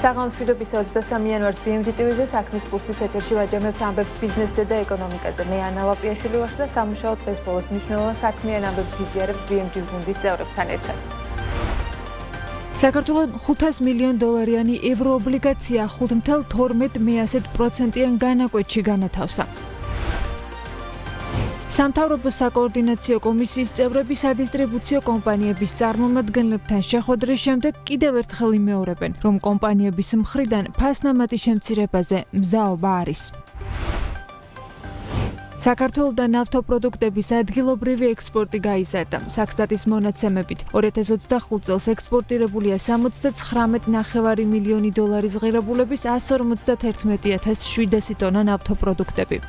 საღამომშვიდობის 23 იანვარს BMG TV-ზე საქმის კურსის ეთერში ვაჯამებთ ამბებს ბიზნესზე და ეკონომიკაზე. მე ანა ლაპიაშვილი ვარ და სამუშაო დღეს ბოლოს მნიშვნელოვან საქმიან ამბებს ვიზიარებთ BMG-ის გუნდის წევრებთან ერთად. საქართველოს $500 მილიონ ევროობლიგაცია 5.12% განაკვეთში განათავსა. სამთავრობო საკოორდინაციო კომისიის წევრები სადისტრიბუციო კომპანიების წარმომადგენლებთან შეხვედრის შემდეგ კიდევ ერთხელ იმეორებენ, რომ კომპანიების მხრიდან ფასნამატის შემცირებაზე მზაობა არის. საქართველოდან ნავთობპროდუქტების ადგილობრივი ექსპორტი გაიზარდა. საქსტატის მონაცემებით 2025 წელს ექსპორტირებულია $79.9 მილიონი ღირებულების 151,700 ტონა ნავთობპროდუქტები.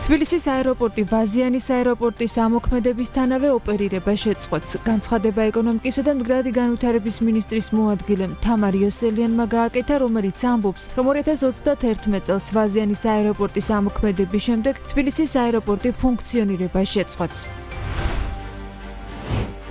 თბილისის აეროპორტი ვაზიანის აეროპორტის ამოქმედებისთანავე ოპერირება შეწყვეტს. განცხადება ეკონომიკისა და მდგრადი განვითარების მინისტრის მოადგილემ თამარ იოსელიანმა გააკეთა, რომელიც ამბობს, რომ 2031 წელს ვაზიანის აეროპორტის ამოქმედების შემდეგ თბილისის აეროპორტი ფუნქციონირება შეწყვეტს.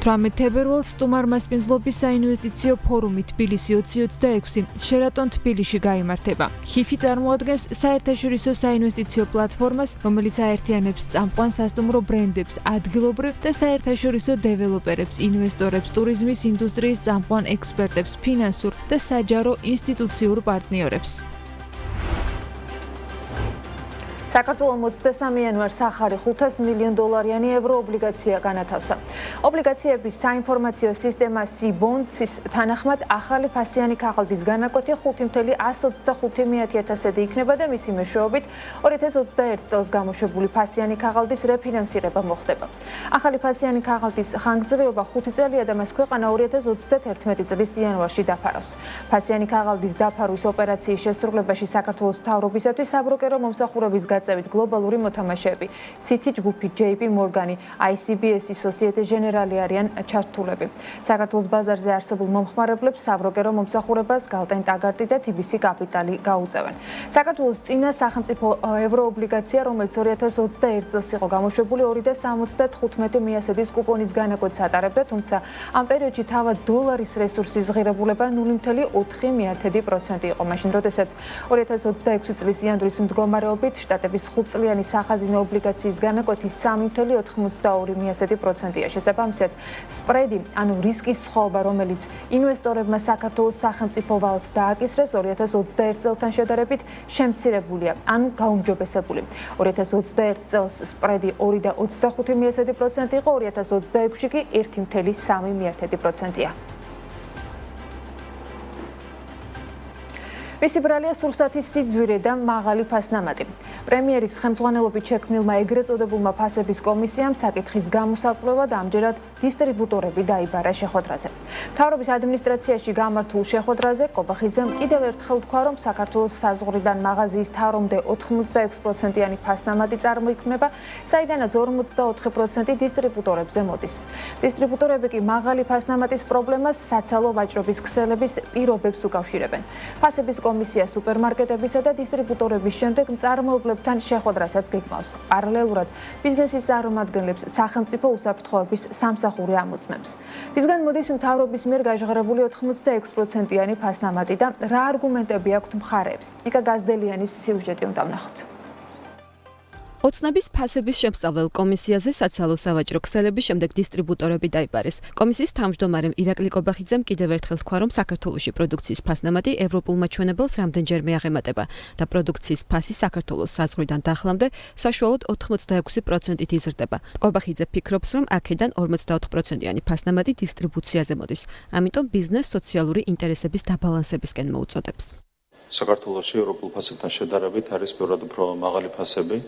18 თებერვალს სტუმარ-მასპინძლობის საინვესტიციო ფორუმი თბილისი 2026 შერატონ თბილისში გაიმართება. HIFI წარმოადგენს საერთაშორისო საინვესტიციო პლატფორმას, რომელიც აერთიანებს წამყვან სასტუმრო ბრენდებს, ადგილობრივ და საერთაშორისო დეველოპერებს, ინვესტორებს, ტურიზმის ინდუსტრიის წამყვან ექსპერტებს, ფინანსურ და საჯარო ინსტიტუციურ პარტნიორებს. საქართველოს 23 იანვარს ახალი $500 მილიონ ევროობლიგაცია განათავსა. ობლიგაციების საინფორმაციო სისტემა C-Bonds-ის თანახმად ახალი ფასიანი ქაღალდის განაკვეთი 5.125 იქნება და მისი მეშვეობით 2021 წელს გამოშვებული ფასიანი ქაღალდის რეფინანსირება მოხდება. ახალი ფასიანი ქაღალდის ხანგრძლივობა 5 წელია და მას ქვეყანა 2031 წლის იანვარში დაფარავს. ფასიანი ქაღალდის დაფარვის ოპერაციის შესრულებაში საქართველოს მთავრობისათვის საბროკერო მომსახურების გლობალური მოთამაშეები Citi ჯგუფი, JP Morgan, ICBC, Societe Generale არიან ჩართულები. საქართველოს ბაზარზე არსებულ მომხმარებლებს საბროკერო მომსახურებას Galten Tagarti და TBC Capital გაუწევენ. საქართველოს წინა სახელმწიფო ევროობლიგაცია, რომელიც 2021 წელს იყო გამოშვებული 2.75 მიასედის კუპონის განაკვეთს ატარებდა, თუმცა ამ პერიოდში თავად დოლარის რესურსის ღირებულება 0.4% იყო. მაშინ, როდესაც 2026 წლის იანვრის მდგომარეობით შტატების 5-წლიანი სახაზინო ობლიგაციის განაკვეთი 3.82%-ია. შესაბამისად, სპრედი, ანუ რისკის სხვაობა, რომელიც ინვესტორებმა საქართველოს სახელმწიფო ვალს დააკისრეს 2021 წელთან შედარებით შემცირებულია, ანუ გაუმჯობესებული. 2021 წელს სპრედი 2.25% იყო, 2026-ში კი 1.3%-ია. მისი ბრალია სურსათის სიძვირე და მაღალი ფასნამატი. პრემიერის ხელმძღვანელობით შექმნილმა ეგრეთ წოდებულმა ფასების კომისიამ საკითხის გამოსაკვლევად ამჯერად დისტრიბუტორები დაიბარა შეხვედრაზე. მთავრობის ადმინისტრაციაში გამართულ შეხვედრაზე კობახიძემ კიდევ ერთხელ თქვა, რომ საქართველოს საზღვრიდან მაღაზიის თარომდე 86%-იანი ფასნამატი წარმოიქმნება, საიდანაც 44% დისტრიბუტორებზე მოდის. დისტრიბუტორები კი მაღალი ფასნამატის პრობლემას საცალო ვაჭრობის ქსელების პირობებს უკავშირებენ. ფასების კომისია სუპერმარკეტებისა და დისტრიბუტორების შემდეგ მწარმოებლებთან შეხვედრასაც გეგმავს. პარალელურად ბიზნესის წარმომადგენლებს სახელმწიფო უსაფრთხოების სამსახური ამოწმებს. მისგან მოდის მთავრობის მიერ გაჟღერებული 86%-იანი ფასნამატი და რა არგუმენტები აქვთ მხარეებს. ნიკა გაზდელიანის სიუჟეტი უნდა ვნახოთ. ოცნების ფასების შემსწავლელ კომისიაზე საცალო სავაჭრო ქსელების შემდეგ დისტრიბუტორები დაიბარეს. კომისიის თავმჯდომარემ ირაკლი კობახიძემ კიდევ ერთხელ თქვა, რომ საქართველოში პროდუქციის ფასნამატი ევროპულ მაჩვენებელს რამდენჯერმე აღემატება და პროდუქციის ფასი საქართველოს საზღვრიდან დახლამდე საშუალოდ 86%-ით იზრდება. კობახიძე ფიქრობს, რომ აქედან 44%-იანი ფასნამატი დისტრიბუციაზე მოდის. ამიტომ ბიზნეს სოციალური ინტერესების დაბალანსებისკენ მოუწოდებს. საქართველოში ევროპულ ფასებთან შედარებით არის ბევრად უფრო მაღალი ფასები.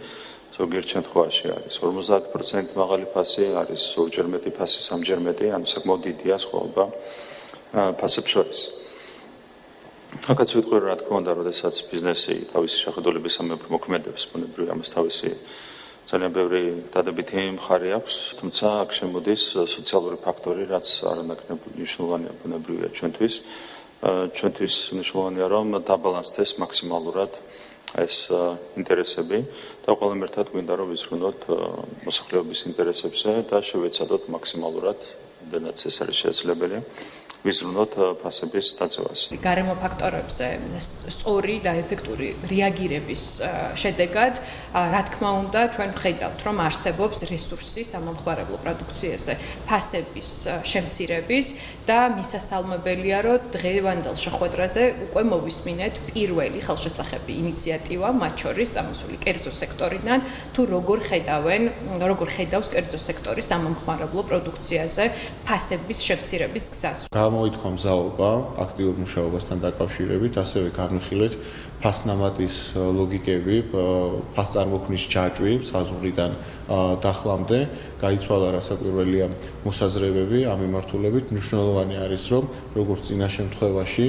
ზოგიერთ შემთხვევაში არის 50% მაღალი ფასი, არის ორჯერ მეტი ფასი, სამჯერ მეტი, ანუ საკმაოდ დიდია სხვაობა ფასებს შორის. აქაც ვიტყვი, რა თქმა უნდა, როდესაც ბიზნესი თავისი შეხედულების ამბებს მოქმედებს, ბუნებრივია ამას თავისი ძალიან ბევრი დადებითი მხარე აქვს, თუმცა აქ შემოდის სოციალური ფაქტორი, რაც არანაკლებ მნიშვნელოვანია ბუნებრივია ჩვენთვის. ჩვენთვის მნიშვნელოვანია, რომ დაბალანსდეს მაქსიმალურად ეს ინტერესები და ყველამ ერთად გვინდა რომ ვიზრუნოთ მოსახლეობის ინტერესებზე და შევეცადოთ მაქსიმალურად, რადგანაც ეს არის შესაძლებელი, ვიზრუნოთ ფასების დაწევას. გარემო ფაქტორებზე სწორი და ეფექტური რეაგირების შედეგად, რა თქმა უნდა, ჩვენ ვხედავთ, რომ არსებობს რესურსი სამომხმარებლო პროდუქციაზე ფასების შემცირების და მისასალმებელია, რომ დღევანდელ შეხვედრაზე უკვე მოვისმინეთ პირველი ხელშესახები ინიციატივა, მათ შორის ამოსული კერძო სექტორიდან, თუ როგორ ხედავს კერძო სექტორი სამომხმარებლო პროდუქციაზე ფასების შემცირების გზას. გამოითქვა მზაობა აქტიურ მუშაობასთან დაკავშირებით, ასევე განვიხილეთ ფასნამატის ლოგიკები, ფასწარმოქმნის ჯაჭვი საზღვრიდან დახლამდე, გაიცვალა რასაკვირველია მოსაზრებები ამ მიმართულებით. მნიშვნელოვანი არის, რომ როგორც წინა შემთხვევაში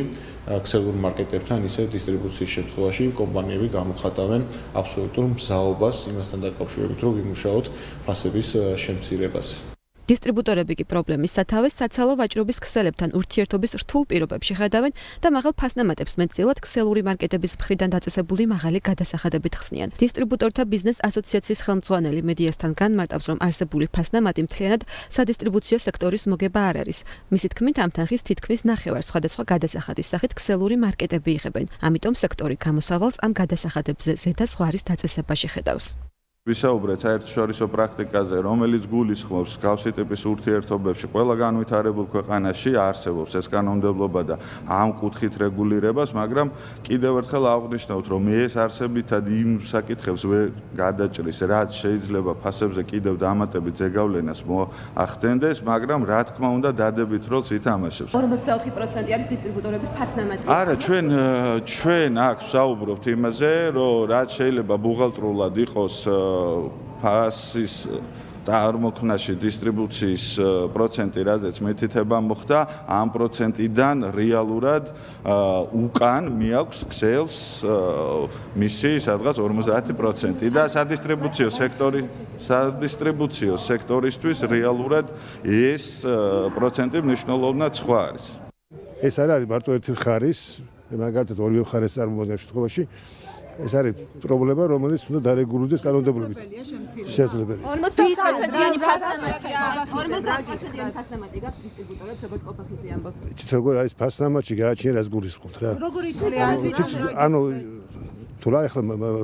ქსელურ მარკეტერთან, ისე დისტრიბუციის შემთხვევაში კომპანიები გამოხატავენ აბსოლუტურ მზაობას იმასთან დაკავშირებით, რომ ვიმუშაოთ ფასების შემცირებაზე. დისტრიბუტორები კი პრობლემის სათავეს საცალო ვაჭრობის ქსელებთან ურთიერთობის რთულ პირობებში ხედავენ და მაღალ ფასნამატებს მეტწილად ქსელური მარკეტების მხრიდან დაწესებული მაღალი გადასახადებით ხსნიან. დისტრიბუტორთა ბიზნეს ასოციაციის ხელმძღვანელი მედიასთან განმარტავს, რომ არსებული ფასნამატი მთლიანად სადისტრიბუციო სექტორის მოგება არ არის. მისი თქმით, ამ თანხის თითქმის ნახევარს სხვადასხვა გადასახადის სახით ქსელური მარკეტები იღებენ. ამიტომ სექტორი გამოსავალს ამ გადასახადებზე ზედა ზღვარის დაწესებაში ხედავს. ვისაუბრეთ საერთაშორისო პრაქტიკაზე, რომელიც გულისხმობს მსგავსი ტიპის ურთიერთობებში ყველა განვითარებულ ქვეყანაში არსებობს ეს კანონმდებლობა და ამ კუთხით რეგულირებას, მაგრამ კიდევ ერთხელ აღვნიშნავთ, რომ ეს არსებითად იმ საკითხებს გადაჭრის, რაც შეიძლება ფასებზე კიდევ დამატებით ზეგავლენას მოახდენდეს, მაგრამ რა თქმა უნდა დადებით როლს ითამაშებს. 44% არის დისტრიბუტორების ფასნამატი. არა, ჩვენ აქ ვსაუბრობთ იმაზე, რომ რაც შეიძლება ბუღალტრულად იყოს ფასის წარმოქმნაში დისტრიბუციის პროცენტი, რაზეც მითითება მოხდა, ამ პროცენტიდან რეალურად უკან მიაქვს ქსელს მისი სადღაც 50% და სადისტრიბუციო სექტორისთვის რეალურად ეს პროცენტი მნიშვნელოვნად სხვა არის. ეს არ არის მარტო ერთი მხარის, მაგალითად ორივე მხარეს წარმოადგენს შემთხვევაში ეს არის პრობლემა, რომელიც უნდა დარეგულირდეს კანონმდებლობით. შესაძლებელია. 40%-იანი ფასნამატია. 40%-იანი ფასნამატი გაქვს დისტრიბუტორებს, როგორც კოპახიძე ამბობს. იცით როგორ არის ფასნამატში გააჩნია რას გულისხმობთ რა. როგორი თვლია? ანუ თუ რა ახლა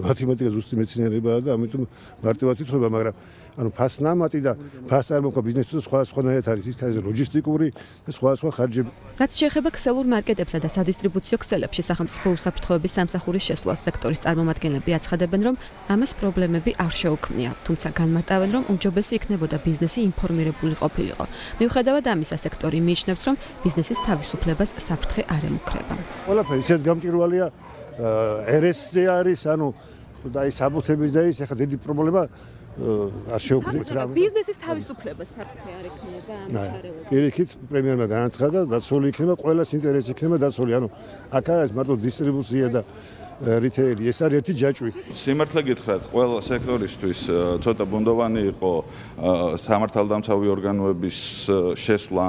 მათემატიკა ზუსტი მეცნიერებაა და ამიტომ მარტივად ითვლება, მაგრამ ანუ ფასნამატი და ფასწარმოქმნა ბიზნესის სხვადასხვანაირად არის, ის არის ლოჯისტიკური და სხვადასხვა ხარჯები. რაც შეეხება ქსელურ მარკეტებსა და სადისტრიბუციო ქსელებში სახელმწიფო უსაფრთხოების სამსახურის შესვლას სექტორის წარმომადგენლები აცხადებენ, რომ ამას პრობლემები არ შეუქმნია, თუმცა განმარტავენ, რომ უმჯობესი იქნებოდა ბიზნესი ინფორმირებული ყოფილიყო. მიუხედავად ამისა, სექტორი მიიჩნევს, რომ ბიზნესის თავისუფლებას საფრთხე არ ემუქრება. ყველაფერი ისეც გამჭვირვალეა, RS-ზე არის, ანუ და ის საბუთების და ის ახლა დიდი პრობლემა არ შეუქმნით რა. ბიზნესის თავისუფლებას საფრთხე არ ექნება ამ ჩარევაში. პირიქით პრემიერმა განაცხადა, დაცული იქნება, ყველას ინტერესი იქნება დაცული. ანუ აქ არის მარტო დისტრიბუცია და რიტეილი, ეს არის ერთი ჯაჭვი. სიმართლე გითხრათ, ყველა სექტორისთვის ცოტა ბუნდოვანი იყო სამართალდამცავი ორგანოების შესვლა,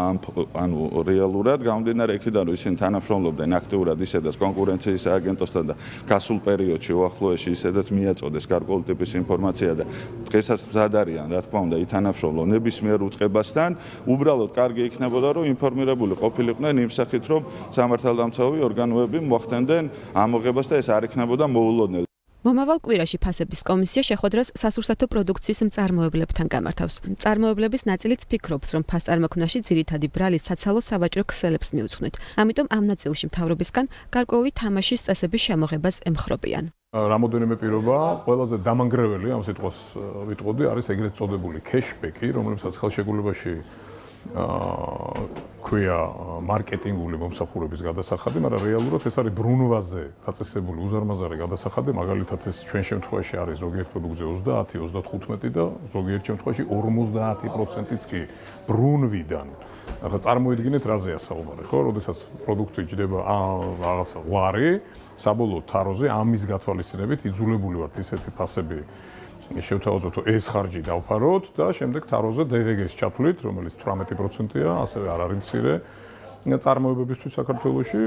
ანუ რეალურად გამომდინარე იქიდან, რომ ისინი თანამშრომლობდნენ აქტიურად ისედაც კონკურენციის სააგენტოსთან და გასულ პერიოდში უახლოეში ისედაც მიაწოდეს გარკვეული ტიპის ინფორმაცია და დღესაც მზად არიან, რა თქმა უნდა, ითანამშრომლონ ნებისმიერ უწყებასთან, უბრალოდ კარგი იქნებოდა, რომ ინფორმირებული ყოფილიყვნენ იმ სახით, რომ სამართალდამცავი ორგანოები მოახდენდნენ ამოღებას და ეს არ იქნებოდა მოულოდნელი. მომავალ კვირაში ფასების კომისია შეხვედრას სასურსათო პროდუქციის მწარმოებლებთან გამართავს. მწარმოებლების ნაწილიც ფიქრობს, რომ ფასწარმოქმნაში ძირითადი ბრალი საცალო სავაჭრო ქსელებს მიუძღვნით. ამიტომ ამ ნაწილში მთავრობისგან გარკვეული თამაშის წესების შემოღებას ემხრობიან. რამოდენიმე პირობა, ყველაზე დამანგრეველი ამ სიტყვას ვიტყოდი, არის ეგრეთ წოდებული cashback-ი, რომელსაც ხელშეკრულებაში ქვია მარკეტინგული მომსახურების გადასახადი, მაგრამ რეალურად ეს არის ბრუნვაზე დაწესებული უზარმაზარი გადასახადი, მაგალითად ეს ჩვენ შემთხვევაში არის ზოგიერთ პროდუქტზე 20, 35 და ზოგიერთ შემთხვევაში 50%-იც კი ბრუნვიდან. ახლა წარმოიდგინეთ რაზეა საუბარი, ხო? როდესაც პროდუქტი ჯდება რაღაცა ლარი, საბოლოო თაროზე ამის გათვალისწინებით იძულებული ვართ ისეთი ფასები შევთავაზოთ, ეს ხარჯი დავფაროთ და შემდეგ თაროზე DVG-ს ჩათვლით, რომელიც 18%-ია, ასევე არ არის მცირე. წარმოებებისთვის საქართველოში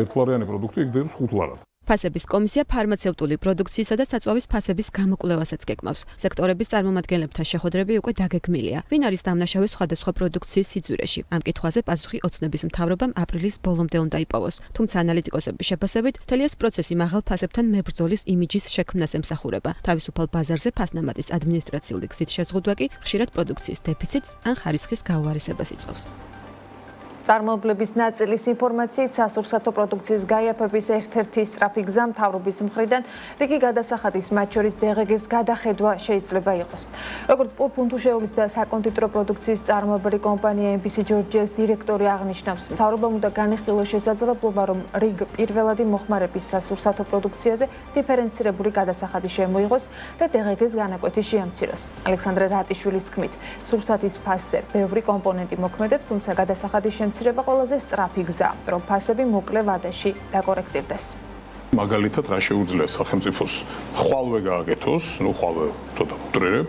ერთლარიანი პროდუქტი იგდებს 5 ლარად. ფასების კომისია ფარმაცევტული პროდუქციისა და საწვავის ფასების გამოკვლევასაც გეკმავს. სექტორების წარმომადგენლებთან შეხვედრები უკვე დაგეგმილია. ვინ არის დამნაშავე სხვადასხვა პროდუქციის სიძვირეში? ამ კითხვაზე პასუხი ოცნების მთავრობამ აპრილის ბოლომდე უნდა იპოვოს. თუმცა ანალიტიკოსების შეფასებით, მთელი ეს პროცესი მაღალ ფასებთან მებრძოლის იმიჯის შექმნას ემსახურება. თავისუფალ ბაზარზე ფასნამატის ადმინისტრაციული გზით შეზღუდვა კი ხშირად პროდუქციის დეფიციტს ან ხარისხის გაუარესებას იწვევს. წარმოებლების ნაწილის ინფორმაციით სასურსათო პროდუქციის გაიაფების ერთ-ერთი სწრაფი გზა მთავრობის მხრიდან რიგი გადასახადის, მათ შორის DGG-ს გადახედვა შეიძლება იყოს. როგორც პულფუნთუშეულის და საკონდიტრო პროდუქციის წარმოებელი კომპანია MPC Georgia-ს დირექტორი აღნიშნავს, მთავრობამ უნდა განიხილოს შესაძლებლობა, რომ რიგ პირველადი მოხმარების სასურსათო პროდუქციაზე დიფერენცირებული გადასახადი შემოიღოს და DGG-ს განაკვეთი შეამციროს. ალექსანდრე რატიშვილის თქმით, სურსათის ფასზე ბევრი კომპონენტი მოქმედებს, თუმცა გადასახადის შემცირება ყველაზე სწრაფი გზა, რომ ფასები მოკლე ვადაში დაკორექტირდეს. მაგალითად, რა შეუძლია სახელმწიფოს ხვალვე გააკეთოს, ხვალვე ცოტა ვუტრირებ,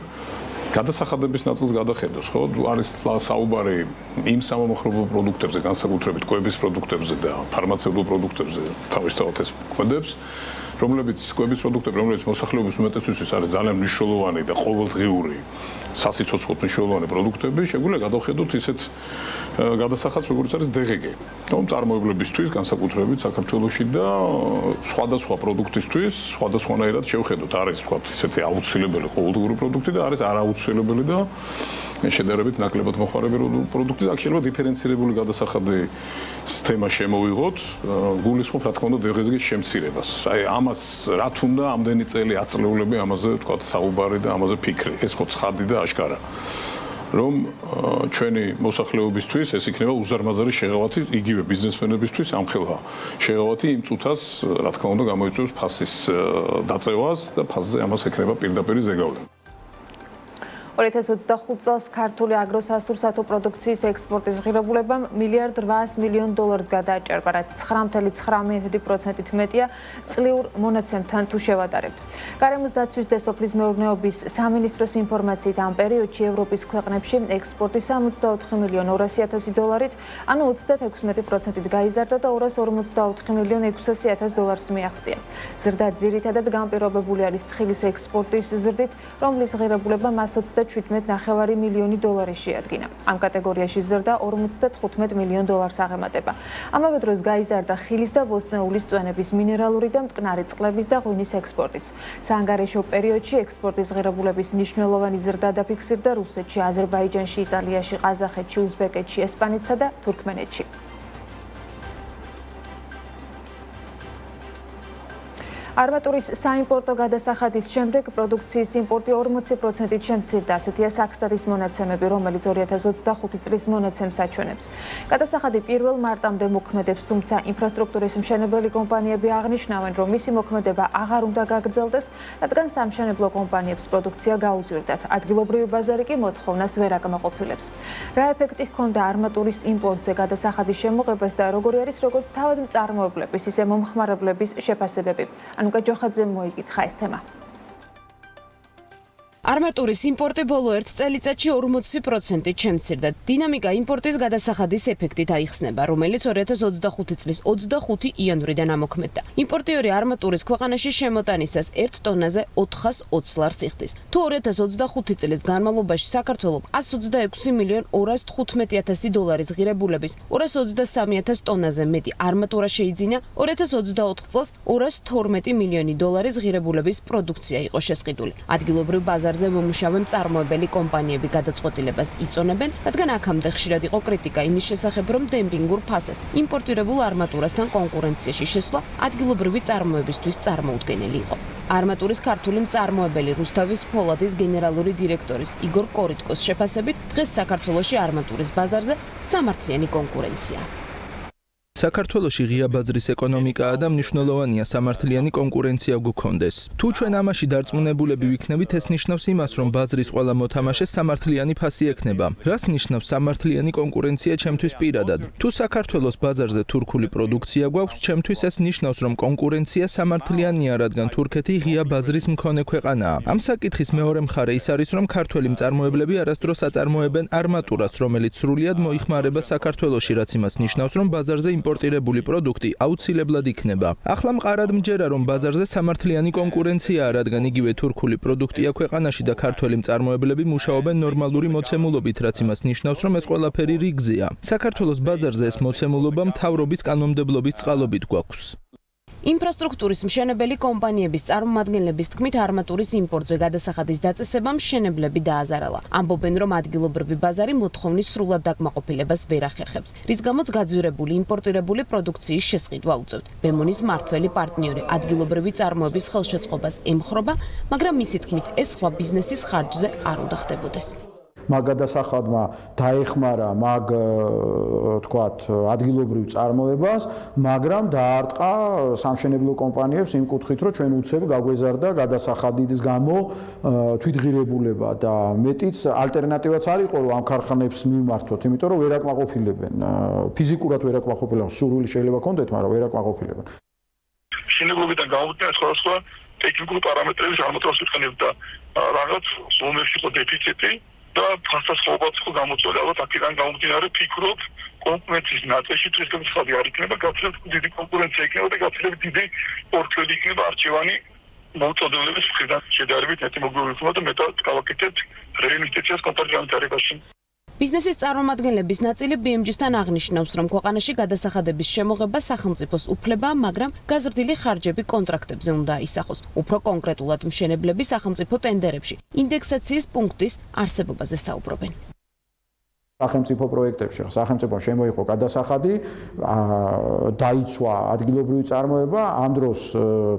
გადასახადების ნაწილს გადახედოს, ხო? არის საუბარი იმ სამომხრობო პროდუქტებზე, განსაკუთრებით კვების პროდუქტებზე და ფარმაცევტულ პროდუქტებზე, თავისთავად ეს მოქმედებს. რომლებიც კვების პროდუქტები, რომლებიც მოსახლეობის უმეტესობისთვის არის ძალიან მნიშვნელოვანი და ყოველდღიური სასიცოცხლოდ მნიშვნელოვანი პროდუქტები, შეგვიძლია გადავხედოთ ისეთ გადასახადს, როგორც არის DGG. რომ წარმოებლებისთვის, განსაკუთრებით საქართველოში და სხვადასხვა პროდუქტისთვის სხვადასხვანაირად შევხედოთ. არის თქვა ისეთი აუცილებელი ყოველდღიური პროდუქტი და არის არააუცილებელი და შედარებით ნაკლებად მოხმარებელი პროდუქტი. აქ შეიძლება დიფერენცირებული გადასახადის თემა შემოვიღოთ. გულისხმობ, რა თქმა უნდა, DGG-ის შემცირებას. აი ამას რა თუნდა ამდენი წელი აწლეულები ამაზე თქვა საუბარი და ამაზე ფიქრი. ეს ხო ცხადი და აშკარა. რომ ჩვენი მოსახლეობისთვის ეს იქნება უზარმაზარი შეღავათი იგივე ბიზნესმენებისთვის ამხელა. შეღავათი იმ წუთას, რა თქმა უნდა, გამოიწვევს ფასის დაწევას და ფასზე ამას ექნება პირდაპირ ზეგავლენა. 2025 წელს ქართული აგროსასურსათო პროდუქციის ექსპორტის ღირებულებამ $1.8 მილიარდ გადააჭარბა, რაც 9.9%-ით მეტია წლიურ მონაცემთან თუ შევადარებთ. გარემოს დაცვის და სოფლის მეურნეობის სამინისტროს ინფორმაციით ამ პერიოდში ევროპის ქვეყნებში ექსპორტი $7.2 ანუ 36%-ით გაიზარდა და $254.600 მიაღწია. ზრდა ძირითადად განპირობებული არის თხილის ექსპორტის ზრდით, რომლის ღირებულება მას $17.9 მილიონი შეადგინა. ამ კატეგორიაში ზრდა $45 მილიონ აღემატება. ამავე დროს გაიზარდა ხილის და ბოსტნეულის წვენების, მინერალური და მტკნარი წყლების და ღვინის ექსპორტიც. საანგარიშო პერიოდში ექსპორტის ღირებულების მნიშვნელოვანი ზრდა დაფიქსირდა რუსეთში, აზერბაიჯანში, იტალიაში, ყაზახეთში, უზბეკეთში, ესპანეთსა და თურქმენეთში. Armaturis საიმპორტო გადასახადის შემდეგ პროდუქციის იმპორტი 40%-ით შემცირდა. ასეთია საქსტატის მონაცემები, რომელიც 2025 წლის მონაცემს აჩვენებს. გადასახადი 1 მარტამდე მოქმედებს, თუმცა ინფრასტრუქტურის მშენებელი კომპანიები აღნიშნავენ, რომ მისი მოქმედება აღარ უნდა გაგრძელდეს, რადგან სამშენებლო კომპანიებს პროდუქცია გაუზრდათ. ადგილობრივი ბაზარი კი მოთხოვნას ვერ აკმაყოფილებს. რა ეფექტი ჰქონდა armaturis იმპორტზე გადასახადის შემოღებას და როგორი არის როგორც თავად მწარმოებლების, ისე მომხმარებლების შეფასებები. Anuka Jokhadze მოიკითხა ეს თემა. Armaturis იმპორტი ბოლო ერთ წელიწადში 40%-ით შემცირდა. დინამიკა იმპორტის გადასახადის ეფექტით აიხსნება, რომელიც 2025 წლის 25 იანვრიდან ამოქმედდა. იმპორტიორი armaturis ქვეყანაში შემოტანისას 1 ტონაზე 420 ლარს იხდის. თუ 2025 წლის განმავლობაში საქართველოს $126.215.000 ღირებულების 223,000 ტონაზე მეტი armatura შეიძინა, 2024 წელს $212 მილიონი ღირებულების პროდუქცია იყო შესყიდული. ადგილობრივ ბაზარზე მომუშავე მწარმოებელი კომპანიები გადაწყვეტილებას იწონებენ, რადგან აქამდე ხშირად იყო კრიტიკა იმის შესახებ, რომ დემპინგურ ფასად იმპორტირებულ armaturasთან კონკურენციაში შესვლა ადგილობრივი წარმოებისთვის წარმოუდგენელი იყო. Armaturis ქართული მწარმოებელი რუსთავის ფოლადის გენერალური დირექტორის იგორ კორიტკოს შეფასებით, დღეს საქართველოში armaturis ბაზარზე სამართლიანი კონკურენცია. საქართველოში ღია ბაზრის ეკონომიკაა და მნიშვნელოვანია სამართლიანი კონკურენცია გქონდეს. თუ ჩვენ ამაში დარწმუნებულები ვიქნებით, ეს ნიშნავს იმას, რომ ბაზრის ყველა მოთამაშეს სამართლიანი ფასი ექნება. რას ნიშნავს სამართლიანი კონკურენცია ჩემთვის პირადად? თუ საქართველოს ბაზარზე თურქული პროდუქცია გვაქვს, ჩემთვის ეს ნიშნავს, რომ კონკურენცია სამართლიანია, რადგან თურქეთი ღია ბაზრის მქონე ქვეყანაა. ამ საკითხის მეორე მხარე ის არის, რომ ქართველი მწარმოებლები არასდროს აწარმოებენ armaturas, რომელიც სრულიად მოიხმარება საქართველოში, რაც იმას ნიშნავს, რომ ბაზარზე იმპორტირებული პროდუქტი აუცილებლად იქნება. ახლა მყარად მჯერა, რომ ბაზარზე სამართლიანი კონკურენციაა, რადგან იგივე თურქული პროდუქტია ქვეყანაში და ქართველი მწარმოებლები მუშაობენ ნორმალური მოცემულობით, რაც იმას ნიშნავს, რომ ეს ყველაფერი რიგზეა. საქართველოს ბაზარზე ეს მოცემულობა მთავრობის კანონმდებლობის წყალობით გვაქვს. ინფრასტრუქტურის მშენებელი კომპანიების წარმომადგენლების თქმით, არმატურის იმპორტზე გადასახადის დაწესებამ მშენებლები დააზარალა. ამბობენ, რომ ადგილობრივი ბაზარი მოთხოვნის სრულად დაკმაყოფილებას ვერ ახერხებს, რის გამოც გაძვირებული იმპორტირებული პროდუქციის შესყიდვა უწევთ. ბემონის მმართველი პარტნიორი ადგილობრივი წარმოების ხელშეწყობას ემხრობა, მაგრამ მისი თქმით, ეს სხვა ბიზნესის ხარჯზე არ უნდა ხდებოდეს. მაგ გადასახადმა დაეხმარა მაგ თქვათ ადგილობრივ წარმოებას, მაგრამ დაარტყა სამშენებლო კომპანიებს იმ კუთხით, რომ ჩვენ უცებ გაგვეზარდა გადასახადის გამო თვითღირებულება და მეტიც ალტერნატივაც არ იყო, რომ ამ ქარხანებს მიმართოთ, იმიტომ რომ ვერ აკმაყოფილებენ, ფიზიკურად ვერ აკმაყოფილებენ, სურვილი შეიძლება კონდეთ, მაგრამ ვერ აკმაყოფილებენ. მშენებლობიდან გამომდინარე სხვადასხვა ტექნიკური პარამეტრების აღმოჩენას უწყენებდა რაღაც ზონებში იყო დეფიციტი და ფასასხობაც ხო გამოწვევა, ალბათ აქედან გამომდინარე ფიქრობ კონკურენციის ნაწილში თვითონ ხალხი არ იქნება, გაცილებით დიდი კონკურენცია იქნება და გაცილებით დიდი პორტფელი იქნება არჩევანი მოუწოდებელების მხრიდან შედარებით მეტი მოგებულობა და მეტად გავაკეთებთ რეინვესტიციას კომპანიების დარებაში. ბიზნესის წარმომადგენლების ნაწილი BMG-სთან აღნიშნავს, რომ ქვეყანაში გადასახადების შემოღება სახელმწიფოს უფლებაა, მაგრამ გაზრდილი ხარჯები კონტრაქტებზე უნდა აისახოს. უფრო კონკრეტულად მშენებლები სახელმწიფო ტენდერებში ინდექსაციის პუნქტის არსებობაზე საუბრობენ. სახელმწიფო პროექტებში სახელმწიფომ შემოიღო გადასახადი, დაიცვა ადგილობრივი წარმოება, ამ დროს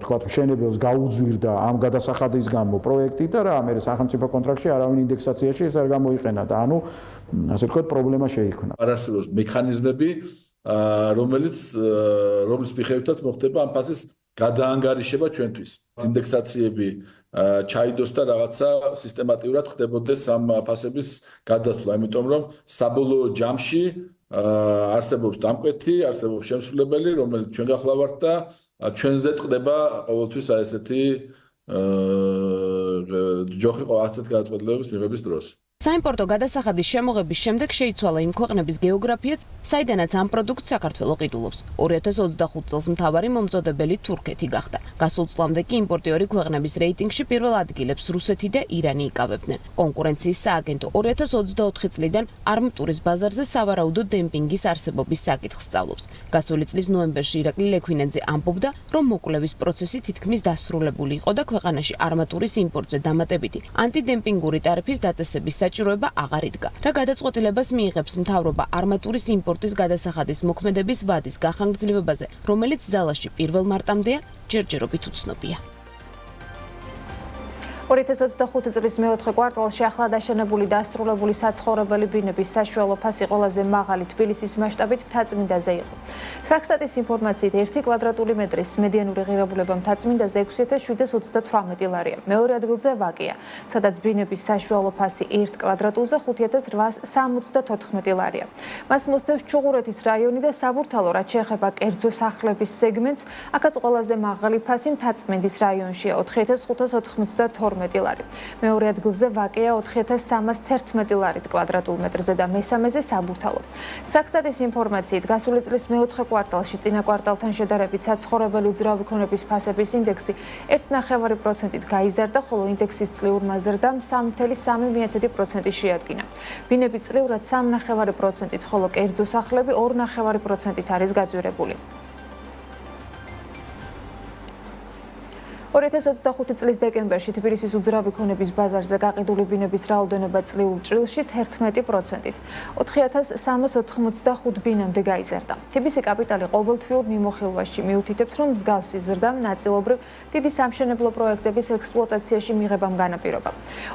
თქვათ მშენებელს გაუძვირდა ამ გადასახადის გამო პროექტი და რა ამერე სახელმწიფო კონტრაქტში არავინ ინდექსაციაში ეს არ გამოიყენა და ანუ ასე ვთქვათ პრობლემა შეიქმნა. არ არსებობს მექანიზმები, რომელიც მიხედვითაც მოხდება ამ ფასის გადაანგარიშება ჩვენთვის. ინდექსაციები ჩაიდოს და რაღაცა სისტემატიურად ხდებოდეს ამ ფასების გადასვლა, იმიტომ რომ საბოლოო ჯამში არსებობს დამკვეთი, არსებობს შემსრულებელი, რომელიც ჩვენ გახლავართ და ჩვენზე ტყდება ყოველთვის ესეთი ჯოხი ასეთი გადაწყვეტილებების მიღების დროს. საიმპორტო გადასახადის შემოღების შემდეგ შეიცვალა იმ ქვეყნების გეოგრაფიაც, საიდანაც ამ პროდუქტს საქართველო ყიდულობს. 2025 წელს მთავარი მომწოდებელი თურქეთი გახდა. გასულ წლამდე კი იმპორტიორი ქვეყნების რეიტინგში პირველ ადგილებს რუსეთი და ირანი იკავებდნენ. კონკურენციის სააგენტო 2024 წლიდან არმატურის ბაზარზე სავარაუდო დემპინგის არსებობის საკითხს სწავლობს. გასული წლის ნოემბერში ირაკლი ლექვინენძე ამბობდა, რომ მოკვლევის პროცესი თითქმის დასრულებული იყო და ქვეყანაში არმატურის იმპორტზე დამატებითი ანტიდემპინგური ტარიფის დაწესების საჭიროება აღარ იდგა. რა გადაწყვეტილებას მიიღებს მთავრობა არმატურის იმპორტის გადასახადის მოქმედების ვადის გახანგრძლივებაზე, რომელიც ძალაში 1 მარტამდეა, ჯერჯერობით უცნობია. 2025 წლის მეოთხე კვარტალში ახლა დაშენებული და დასრულებული საცხოვრებელი ბინების საშუალო ფასი ყველაზე მაღალი თბილისის მასშტაბით მთაწმინდაზე იყო. საქსტატის ინფორმაციით 1 კვადრატული მეტრის მედიანური ღირებულება მთაწმინდაზე 6728 ლარია. მეორე ადგილზე ვაკეა, სადაც ბინების საშუალო ფასი 1 კვადრატულზე 5874 ლარია. მას მოსდევს ჩუღურეთის რაიონი და საბურთალო, რაც შეეხება კერძო სახლების სეგმენტს, აქაც ყველაზე მაღალი ფასი მთაწმინდის რაიონშია 4592 ლარი. მეორე ადგილზე ვაკეა 4311 ლარით კვადრატულ მეტრზე და მესამეზე საბურთალო. საქსტატის ინფორმაციით გასული წლის მეოთხე კვარტალში წინა კვარტალთან შედარებით საცხოვრებელი უძრავი ქონების ფასების ინდექსი 1.5%-ით გაიზარდა, ხოლო ინდექსის წლიურმა ზრდამ 3.3% შეადგინა. ბინები წლიურად 3.5%-ით, ხოლო კერძო სახლები 2.5%-ით არის გაძვირებული. 2025 წლის დეკემბერში თბილისის უძრავი ქონების ბაზარზე გაყიდული ბინების რაოდენობა წლიურ ჭრილში 11%-ით 4385 ბინამდე გაიზარდა. თბილისი კაპიტალი ყოველთვიურ მიმოხილვაში მიუთითებს, რომ მსგავსი ზრდა ნაწილობრივ დიდი სამშენებლო პროექტების ექსპლუატაციაში მიღებამ განაპირობა.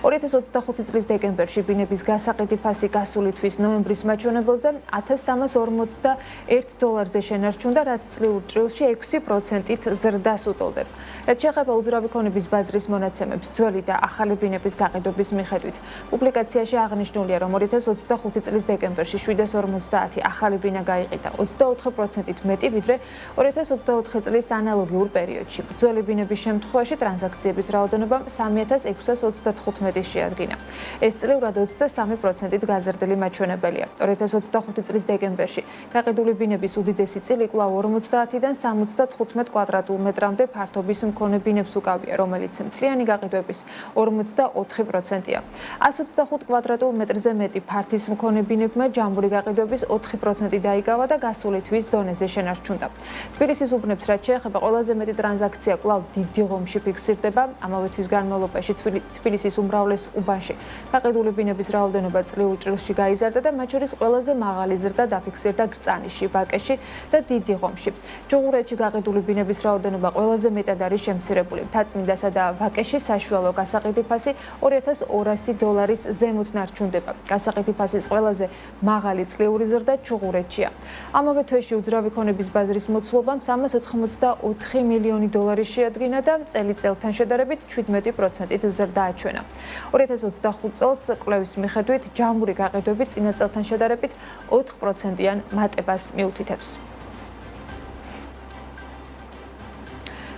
2025 წლის დეკემბერში ბინების გასაყიდი ფასი გასული თვის ნოემბრის მაჩვენებელზე $1341-ზე შენარჩუნდა, რაც წლიურ ჭრილში 6%-ით ზრდას უტოლდება. რაც შეეხება ეხება უძრავი ქონების ბაზრის მონაცემებს ძველი და ახალი ბინების გაყიდვების მიხედვით. პუბლიკაციაში აღნიშნულია, რომ 2025 წლის დეკემბერში 750 ახალი ბინა გაიყიდა, 24%-ით მეტი, ვიდრე 2024 წლის ანალოგიურ პერიოდში. ძველი ბინების შემთხვევაში ტრანზაქციების რაოდენობა 3635 შეადგინა. ეს წლიურად 23%-ით გაზრდილი მაჩვენებელია. 2025 წლის დეკემბერში გაყიდული ბინების უდიდესი წილი კვლავ 50-დან 75 კვადრატულ მეტრამდე ფართობის მქონე ბინებს უკავია, რომელიც მთლიანი გაყიდვების 44%-ია. 125 კვადრატულ მეტრზე მეტი ფართის მქონე ბინებმა ჯამური გაყიდვების 4% დაიკავა და გასული თვის დონეზე შენარჩუნდა. თბილისის უბნებს რაც შეეხება ყველაზე მეტი ტრანზაქცია კვლავ დიდი ღომში ფიქსირდება. ამავე თვის განმავლობაში თბილისის უმრავლეს უბანში გაყიდული ბინების რაოდენობა წლიურ ჭრილში გაიზარდა და მათ შორის ყველაზე მაღალი ზრდა დაფიქსირდა გრწანიში, ვაკეში და დიდი ღომში. ჯუღურეთში გაყიდული ბინების რაოდენობა ყველაზე მეტად არის შემცირებული. მთაწმინდასა და ვაკეში საშუალო გასაყიდი ფასი $2200 ზემოთ ნარჩუნდება. გასაყიდი ფასის ყველაზე მაღალი წლიური ზრდა ჯუღურეთშია. ამავე თვეში უძრავი ქონების ბაზრის მოცულობამ $384 მილიონი შეადგინა და წელიწელთან შედარებით 17%-ით ზრდა აჩვენა. 2025 წელს კვლევის მიხედვით ჯამური გაყიდვები წინა წელთან შედარებით 4%-იან მატებას მიუთითებს.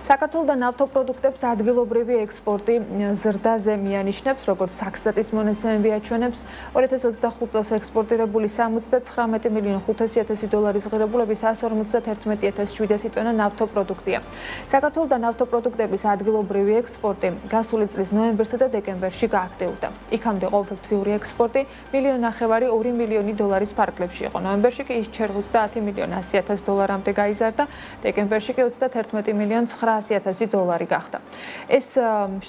საქართველოს ნავთობპროდუქტებს ადგილობრივი ექსპორტი ზრდაზე მიანიშნებს, როგორც საქსტატის მონაცემები აჩვენებს. 2025 წელს ექსპორტირებული $19,500,000 ღირებულების 151,700 ტონა ნავთობპროდუქტია. საქართველოს ნავთობპროდუქტების ადგილობრივი ექსპორტი გასული წლის ნოემბერსა და დეკემბერში გააქტიურდა. იქამდე ყოველთვიური ექსპორტი $1,500,000 2 მილიონი დოლარის ფარგლებში იყო. ნოემბერში კი ის $90,100,000-მდე გაიზარდა, დეკემბერში კი $30,900,000 გახდა. ეს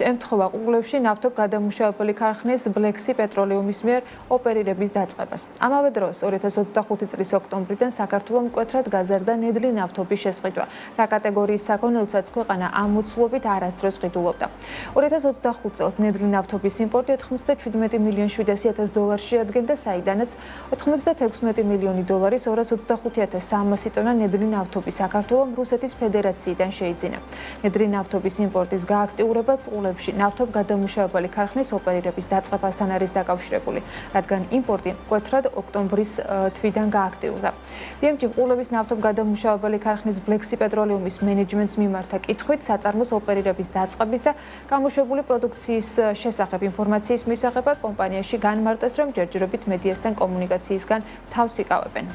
ემთხვევა კვლევში ნავთობგადამუშავებელი ქარხნის Black-Sea პეტროლიუმის მიერ ოპერირების დაწყებას. ამავე დროს 2025 წლის ოქტომბრიდან საქართველოს მკვეთრად გაზარდა ნედლი ნავთობის შესყიდვა, რა კატეგორიის საქონელსაც ქვეყანა ამ მოცულობით არასდროს ყიდულობდა. 2025 წელს ნედლი ნავთობის იმპორტი $87,700,000 შეადგენდა, საიდანაც $96 მილიონი 225,300 ტონა ნედლი ნავთობი საქართველოს რუსეთის ფედერაციიდან შეიძინა. ნედლი ნავთობის იმპორტის გააქტიურება წყულებში ნავთობგადამუშავებელი ქარხნის ოპერირების დაწყებასთან არის დაკავშირებული, რადგან იმპორტი მკვეთრად ოქტომბრის თვიდან გააქტიურდა. BMG ყულების ნავთობგადამუშავებელი ქარხნის Black-Sea პეტროლიუმის მენეჯმენტს მიმართა კითხვით საწარმოს ოპერირების დაწყების და გამოშვებული პროდუქციის შესახებ ინფორმაციის მისაღებად კომპანიაში განმარტეს, რომ ჯერჯერობით მედიასთან კომუნიკაციისგან თავს იკავებენ.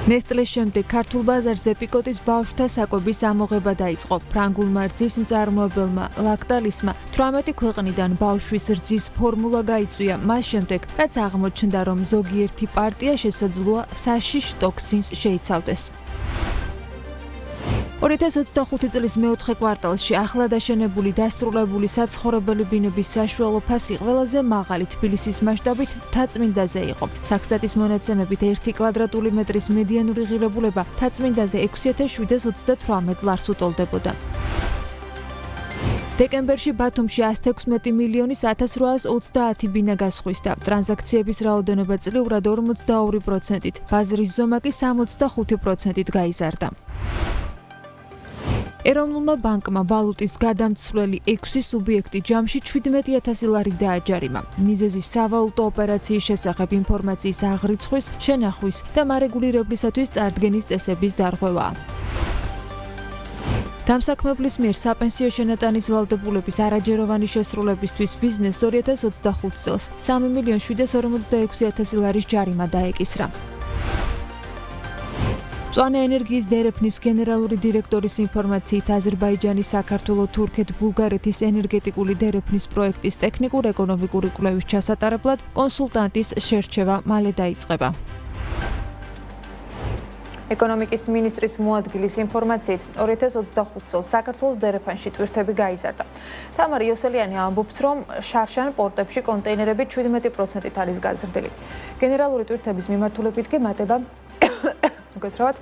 ნესტლეს შემდეგ ქართულ ბაზარზე პიკოტის ბავშვთა საკვების ამოღება დაიწყო. ფრანგულმა რძის მწარმოებელმა ლაქტალისმა 18 ქვეყნიდან ბავშვის რძის ფორმულა გაიწვია. მას შემდეგ, რაც აღმოჩნდა, რომ ზოგიერთი პარტია შესაძლოა საშიშ ტოქსინს შეიცავდეს. 2025 წლის მეოთხე კვარტალში ახლად აშენებული დასრულებული საცხოვრებელი ბინების საშუალო ფასი ყველაზე მაღალი თბილისის მასშტაბით მთაწმინდაზე იყო. საქსტატის მონაცემებით 1 კვადრატული მეტრის მედიანური ღირებულება მთაწმინდაზე $6,728 უტოლდებოდა. დეკემბერში ბათუმში 116,130,810 ბინა გასხვისდა. ტრანზაქციების რაოდენობა წლიურად 42%-ით, ბაზრის ზომა კი 65%-ით გაიზარდა. ეროვნულმა ბანკმა ვალუტის გადამცვლელი 6 სუბიექტი ჯამში $17,000 დააჯარიმა. მიზეზი სავალუტო ოპერაციის შესახებ ინფორმაციის აღრიცხვის, შენახვის და მარეგულირებლისათვის წარდგენის წესების დარღვევაა. დამსაქმებლის მიერ საპენსიო შენატანის ვალდებულების არაჯეროვანი შესრულებისთვის ბიზნესს 2025 წელს $3,746,000 ჯარიმა დაეკისრა. მწვანე ენერგიის დერეფნის გენერალური დირექტორის ინფორმაციით აზერბაიჯანის, საქართველოს, თურქეთ-ბულგარეთის ენერგეტიკული დერეფნის პროექტის ტექნიკურ-ეკონომიკური კვლევის ჩასატარებლად კონსულტანტის შერჩევა მალე დაიწყება. ეკონომიკის მინისტრის მოადგილის ინფორმაციით 2025 წელს საქართველოს დერეფანში ტვირთები გაიზარდა. თამარ იოსელიანი ამბობს, რომ შარშან პორტებში კონტეინერები 17%-ით არის გაზრდილი. გენერალური ტვირთების მიმართულებით კი მატება მოგესწრებათ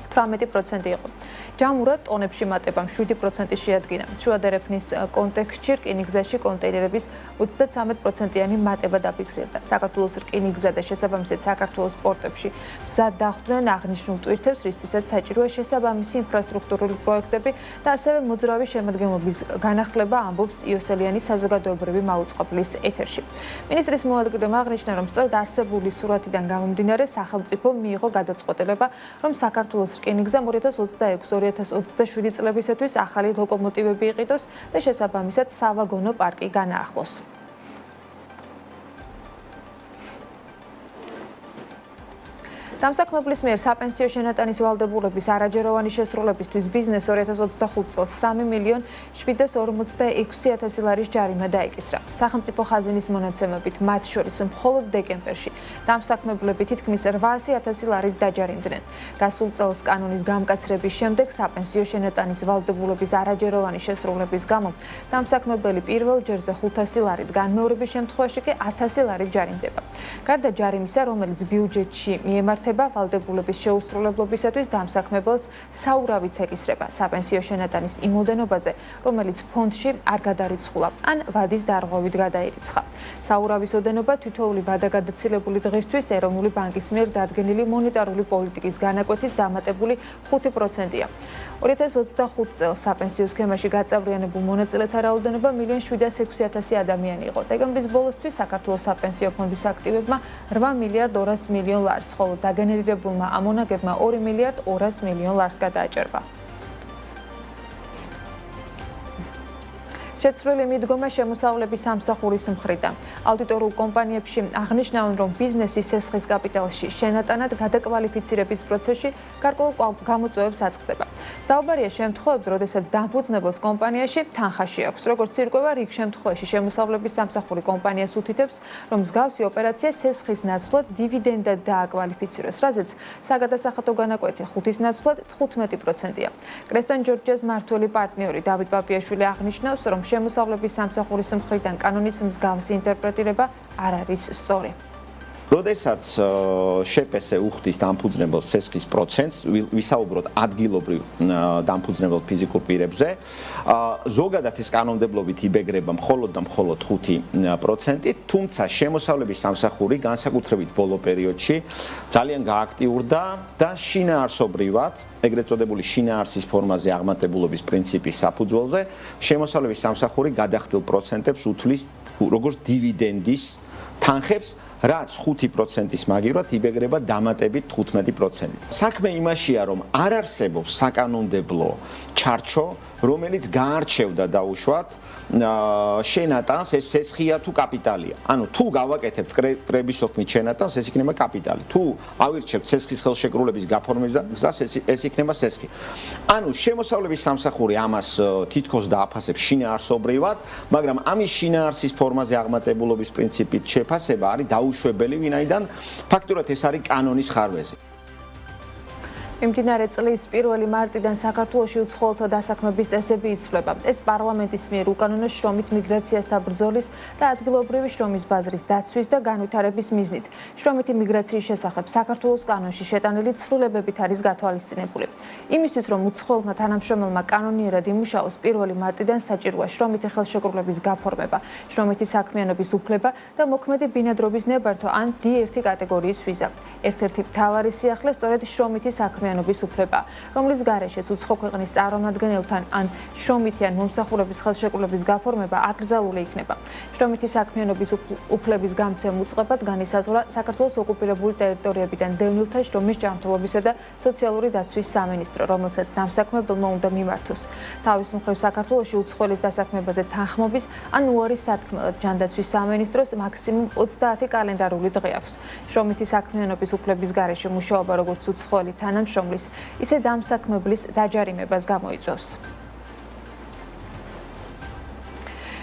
18% იყო. ჯამურად ტონებში მატებამ 7% შეადგინა. შუადერეფნის კონტექსტში რკინიგზაში კონტეინერების 33%-იანი მატება დაფიქსირდა. საქართველოს რკინიგზა და შესაბამისად საქართველოს პორტებში მზად დახვდნენ აღნიშნულ ტვირთებს, რისთვისაც საჭიროა შესაბამისი ინფრასტრუქტურული პროექტები და ასევე მოძრავი შემადგენლობის განახლება, ამბობს იოსელიანი საზოგადოებრივი მაუწყებლის ეთერში. მინისტრის მოადგილემ აღნიშნა, რომ სწორედ არსებული სურათიდან გამომდინარე სახელმწიფო მიიღო გადაწყვეტილება, რომ საქართველოს რკინიგზამ 2026-2027 წლებისათვის ახალი ლოკომოტივები იყიდოს და შესაბამისად სავაგონო პარკი განაახლოს. დამსაქმებლის მიერ საპენსიო შენატანის ვალდებულების არაჯეროვანი შესრულებისთვის ბიზნეს 2025 წელს 3.746.000 ლარის ჯარიმა დაეკისრა. სახელმწიფო ხაზინის მონაცემებით, მათ შორის მხოლოდ დეკემბერში დამსაქმებლები თითქმის 800.000 ლარით დაჯარიმდნენ. გასულ წელს კანონის გამკაცრების შემდეგ საპენსიო შენატანის ვალდებულების არაჯეროვანი შესრულების გამო დამსაქმებელი პირველ ჯერზე 500 ლარით, განმეორების შემთხვევაში კი 1000 ლარით ჯარიმდება. გარდა ჯარიმისა, რომელიც ბიუჯეტში მიემართება ვალდებულების შეუსრულებლობისათვის დამსაქმებელს საურავიც ეკისრება საპენსიო შენატანის იმოდენობაზე, რომელიც ფონდში არ გადარიცხულა ან ვადის დარღვევით გადაირიცხა. საურავის ოდენობა თითოეული ვადაგადაცილებული დღისთვის ეროვნული ბანკის მიერ დადგენილი მონეტარული პოლიტიკის განაკვეთის დამატებული 5%-ია. 2025 წელს საპენსიო სქემაში გაწევრიანებულ მონაწილეთა რაოდენობა 1.706.000 ადამიანი იყო. დეკემბრის ბოლოსთვის საქართველოს საპენსიო ფონდის აქტივებმა 8.200.000 ლარს, ხოლო დაგენერირებულმა ამონაგებმა 2.200.000.000 ლარს გადააჭერბა. შეცვლილი მიდგომა შემოსავლების სამსახურის მხრიდან. აუდიტორულ კომპანიებში აღნიშნავენ, რომ ბიზნესის სესხის კაპიტალში შენატანად გადაკვალიფიცირების პროცესში გარკვეულ გამოწვევებს აწყდება. საუბარია შემთხვევებს, როდესაც დამფუძნებელს კომპანიაში თანხაში აქვს. როგორც ირკვევა, რიგ შემთხვევაში შემოსავლების სამსახური კომპანიას უთითებს, რომ მსგავსი ოპერაცია სესხის ნაცვლად დივიდენდად დააკვალიფიციროს, რაზეც საგადასახადო განაკვეთი 5-ის ნაცვლად 15%-ია. კრესტონ ჯორჯიას მმართველი პარტნიორი დავით პაპიაშვილი აღნიშნავს, რომ შემოსავლების სამსახურის მხრიდან კანონის მსგავსი ინტერპრეტირება არ არის სწორი. როდესაც შპს უხდის დამფუძნებელ სესხის პროცენტს, ვისაუბროთ ადგილობრივ დამფუძნებელ ფიზიკურ პირებზე, ზოგადად ეს კანონმდებლობით იბეგრება მხოლოდ და მხოლოდ 5%, თუმცა შემოსავლების სამსახური განსაკუთრებით ბოლო პერიოდში ძალიან გააქტიურდა და შინაარსობრივად, ეგრეთ წოდებული შინაარსის ფორმაზე აღმატებულობის პრინციპის საფუძველზე, შემოსავლების სამსახური გადახდილ პროცენტებს უთვლის როგორც დივიდენდის თანხებს, რაც 5%-ის მაგივრად იბეგრება დამატებით 15%. საქმე იმაშია, რომ არ არსებობს საკანონმდებლო ჩარჩო, რომელიც გაარჩევდა დაუშვათ შენატანს ეს სესხია თუ კაპიტალია. ანუ თუ გავაკეთებთ კრების სოქმით შენატანს, ეს იქნება კაპიტალი. თუ ავირჩევთ სესხის ხელშეკრულების გაფორმების გზას, ეს იქნება სესხი. ანუ შემოსავლების სამსახური ამას თითქოს დააფასებს შინაარსობრივად, მაგრამ ამის შინაარსის ფორმაზე აღმატებულობის პრინციპით შეფასება არის დაუშვებელი, ვინაიდან ფაქტურად ეს არის კანონის ხარვეზე. მიმდინარე წლის 1 მარტიდან საქართველოში უცხოელთა დასაქმების წესები იცვლება. ეს პარლამენტის მიერ უკანონო შრომით მიგრაციასთან ბრძოლის და ადგილობრივი შრომის ბაზრის დაცვის და განვითარების მიზნით. შრომითი მიგრაციის შესახებ საქართველოს კანონში შეტანილი ცვლილებებით არის გათვალისწინებული. იმისთვის, რომ უცხოელთა თანამშრომელმა კანონიერად იმუშაოს, 1 მარტიდან საჭიროა შრომითი ხელშეკრულების გაფორმება, შრომითი საქმიანობის უფლება და მოქმედი ბინადრობის ნებართვა ან D1 კატეგორიის ვიზა. ერთ-ერთი მთავარი სიახლე სწორედ შრომითი საქმიანობის უფლება, რომლის გარეშეც უცხო ქვეყნის წარმომადგენელთან ან შრომითი ან მომსახურების ხელშეკრულების გაფორმება აკრძალული იქნება. შრომითი საქმიანობის უფლების გამცემ უწყებად განისაზღვრა საქართველოს ოკუპირებული ტერიტორიებიდან დევნილთა შრომის ჯანმრთელობისა და სოციალური დაცვის სამინისტრო, რომელსაც დამსაქმებელმა უნდა მიმართოს. თავის მხრივ საქართველოში უცხოელის დასაქმებაზე თანხმობის ან უარის სათქმელად ჯანდაცვის სამინისტროს მაქსიმუმ 30 კალენდარული დღე აქვს. შრომითი საქმიანობის უფლების გარეშე მუშაობა როგორც უცხოელი თანამშრომლის, ისე დამსაქმებლის დაჯარიმებას გამოიწვევს.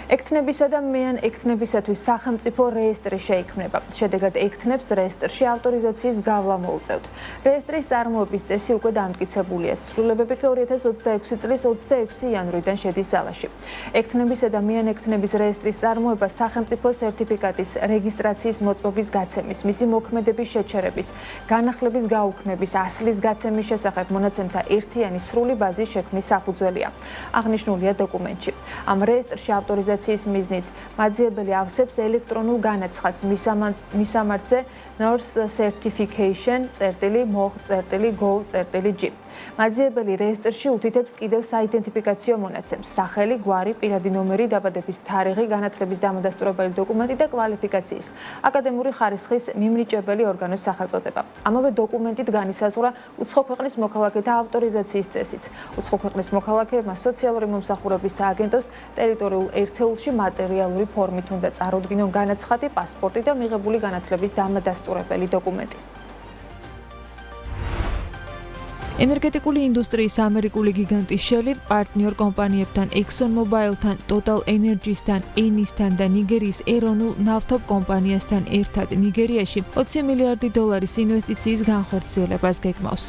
ექთნებისა და მეან ექთნებისათვის სახელმწიფო რეესტრი შეიქმნება. შედეგად ექთნებს რეესტრში ავტორიზაციის გავლა მოუწევთ. რეესტრის წარმოების წესი უკვე დამტკიცებულია. ცვლილებები კი 2026 წლის 26 იანვრიდან შედის ძალაში. ექთნებისა და მეან ექთნების რეესტრის წარმოება სახელმწიფო სერტიფიკატის რეგისტრაციის მოწმობის გაცემის, მისი მოქმედების შეჩერების, განახლების გაუქმების, ასლის გაცემის შესახებ მონაცემთა ერთიანი სრული ბაზის შექმნის საფუძველია. აღნიშნულია დოკუმენტში. ამ რეესტრში ავტორიზაციის მიზნით მაძიებელი ავსებს ელექტრონულ განაცხადს მისამართზე North Certification.mog.gov.g. მაძიებელი რეესტრში უთითებს კიდევ საიდენტიფიკაციო მონაცემს, სახელი, გვარი, პირადი ნომერი, დაბადების თარიღი, განათლების დამადასტურებელი დოკუმენტი და კვალიფიკაციის, აკადემიური ხარისხის მიმრიჭებელი ორგანოს სახელწოდება. ამავე დოკუმენტით განისაზღვრა უცხო ქვეყნის მოქალაქეთა ავტორიზაციის წესიც. უცხო ქვეყნის მოქალაქეებმა სოციალური მომსახურების სააგენტოს ტერიტორიულ ერთეულში მატერიალური ფორმით უნდა წარუდგინონ განაცხადი, პასპორტი და მიღებული განათლების დამადასტურებელი დოკუმენტი. ენერგეტიკული ინდუსტრიის ამერიკული გიგანტი Shell პარტნიორ კომპანიებთან ExxonMobil-თან, Total Energy-სთან, Eni-სთან და ნიგერიის ეროვნულ ნავთობ კომპანიასთან ერთად ნიგერიაში $20 მილიარდი ინვესტიციის განხორციელებას გეგმავს.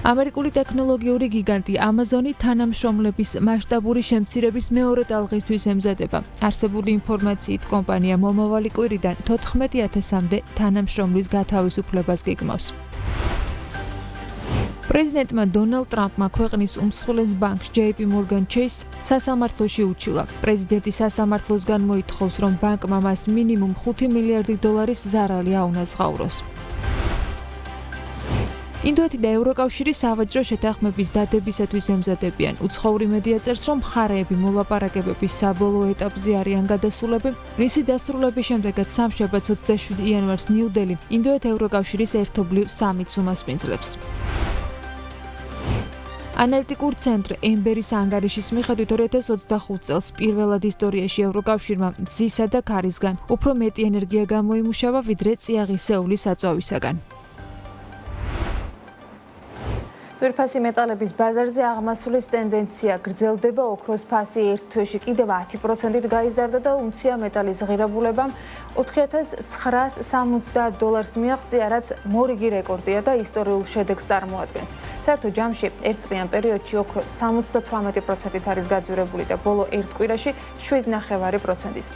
ამერიკული ტექნოლოგიური გიგანტი Amazon თანამშრომლების მასშტაბური შემცირების მეორე ტალღისთვის ემზადება. არსებული ინფორმაციით კომპანია მომავალი კვირიდან 14,000-მდე თანამშრომლის გათავისუფლებას გეგმავს. პრეზიდენტმა დონალდ ტრამპმა ქვეყნის უმსხვილეს ბანკს JP Morgan Chase სასამართლოში უჩილა. პრეზიდენტი სასამართლოსგან მოითხოვს, რომ ბანკმა მას მინიმუმ $5 მილიარდი ზარალი აუნაზღაუროს. ინდოეთი და ევროკავშირი სავაჭრო შეთანხმების დადებისათვის ემზადებიან. უცხოური მედია წერს, რომ მხარეები მოლაპარაკებების საბოლოო ეტაპზე არიან გადასულები, რისი დასრულების შემდეგაც სამშაბათს 27 იანვარს ნიუ-დელი ინდოეთ-ევროკავშირის ერთობლივ სამიტს უმასპინძლებს. ანალიტიკურ ცენტრ ემბერის ანგარიშის მიხედვით 2025 წელს პირველად ისტორიაში ევროკავშირმა მზისა და ქარისგან უფრო მეტი ენერგია გამოიმუშავა, ვიდრე წიაღისეულის საწვავისაგან. ძვირფასი მეტალების ბაზარზე აღმასვლის ტენდენცია გრძელდება, ოქროს ფასი ერთ თვეში კიდევ 10%-ით გაიზარდა და უნცია მეტალის ღირებულებამ $4,960 მიაღწია, რაც მორიგი რეკორდია და ისტორიულ შედეგს წარმოადგენს. საერთო ჯამში ერთწლიან პერიოდში ოქრო 78%-ით არის გაძვირებული და ბოლო ერთ კვირაში 7,9%-ით.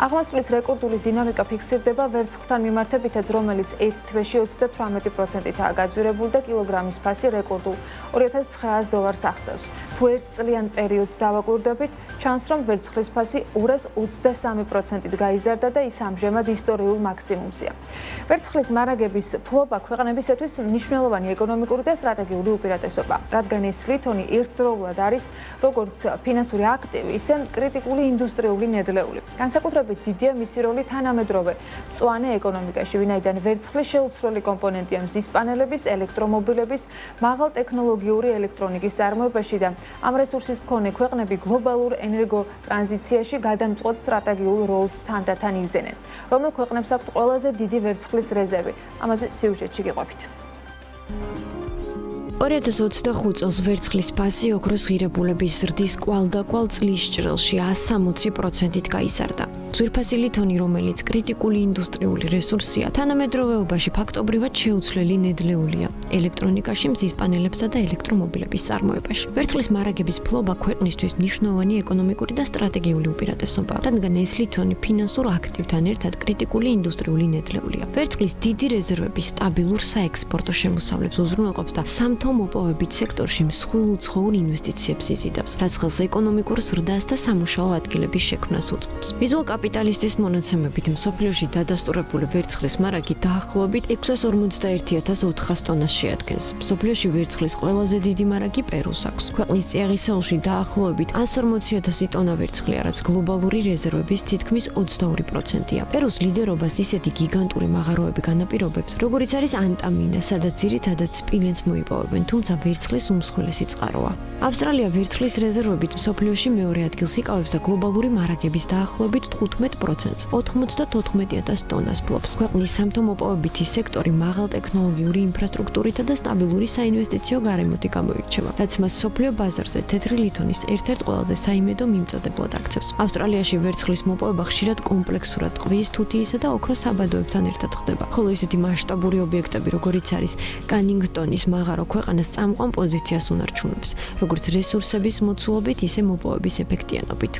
აღმასვლის რეკორდული დინამიკა ფიქსირდება ვერცხლთან მიმართებითაც, რომელიც ერთ თვეში 38%-ითაა გაძვირებული და კილოგრამის ფასი რეკორდულ $2,900 აღწევს. თუ ერთწლიან პერიოდს დავაკვირდებით, ჩანს, რომ ვერცხლის ფასი 223%-ით გაიზარდა და ის ამჟამად ისტორიულ მაქსიმუმზეა. ვერცხლის მარაგების ფლობა ქვეყნებისათვის მნიშვნელოვანი ეკონომიკური და სტრატეგიული უპირატესობა, რადგან ეს ლითონი ერთდროულად არის როგორც ფინანსური აქტივი, ისე კრიტიკული ინდუსტრიული ნედლეული. განსაკუთრებით დიდია მისი როლი თანამედროვე მწვანე ეკონომიკაში, ვინაიდან ვერცხლის შეუცვლელი კომპონენტია მზის პანელების, ელექტრომობილების, მაღალ ტექნოლოგიური ელექტრონიკის წარმოებაში და ამ რესურსის მქონე ქვეყნები გლობალურ ენერგოტრანზიციაში გადამწყვეტ სტრატეგიულ როლს თანდათან იზენენ. რომელ ქვეყნებს აქვთ ყველაზე დიდი ვერცხლის რეზერვი? ამაზე სიუჟეტში გიყვებით. 2025 წელს ვერცხლის ფასი ოქროს ღირებულების ზრდის კვალდაკვალ წლის ჭრილში 160%-ით გაიზარდა. ძვირფასი ლითონი, რომელიც კრიტიკული ინდუსტრიული რესურსია, თანამედროვეობაში ფაქტობრივად შეუცვლელი ნედლეულია ელექტრონიკაში, მზის პანელებსა და ელექტრომობილების წარმოებაში. ვერცხლის მარაგების ფლობა ქვეყნისთვის მნიშვნელოვანი ეკონომიკური და სტრატეგიული უპირატესობაა, რადგან ეს ლითონი ფინანსურ აქტივთან ერთად კრიტიკული ინდუსტრიული ნედლეულია. ვერცხლის დიდი რეზერვები სტაბილურ საექსპორტო შემოსავლებს უზრუნველყოფს და სამთო მოპოვებით სექტორში მსხვილ უცხოურ ინვესტიციებს იზიდავს, რაც ხელს ეკონომიკურ ზრდას და სამუშაო ადგილების შექმნას უწყობს. ვიზუალ კაპიტალისტის მონაცემებით მსოფლიოში დადასტურებული ვერცხლის მარაგი დაახლოებით 641,400 ტონას შეადგენს. მსოფლიოში ვერცხლის ყველაზე დიდი მარაგი პერუს აქვს. ქვეყნის წიაღისეულში დაახლოებით 140,000 ტონა ვერცხლია, რაც გლობალური რეზერვების თითქმის 22%-ია. პერუს ლიდერობას ისეთი გიგანტური მაღაროები განაპირობებს, როგორიც არის ანტამინა, სადაც ძირითადად სპილენძს მოიპოვებენ იღებენ, თუმცა ვერცხლის უმსხვილესი წყაროა. ავსტრალია ვერცხლის რეზერვებით მსოფლიოში მეორე ადგილს იკავებს და გლობალური მარაგების დაახლოებით 15%-ს, 94,000 ტონას ფლობს. ქვეყნის სამთო-მოპოვებითი სექტორი მაღალ ტექნოლოგიური ინფრასტრუქტურითა და სტაბილური საინვესტიციო გარემოთი გამოირჩევა, რაც მას მსოფლიო ბაზარზე თეთრი ლითონის ერთ-ერთ ყველაზე საიმედო მიმწოდებლად აქცევს. ავსტრალიაში ვერცხლის მოპოვება ხშირად კომპლექსურად ტყვის, თუთიისა და ოქროს საბადოებთან ერთად ხდება, ხოლო ისეთი მასშტაბური ობიექტები, როგორიც არის კანინგტონის მაღარო ქვეყანას წამყვან პოზიციას უნარჩუნებს, როგორც რესურსების მოცულობით, ისე მოპოვების ეფექტიანობით.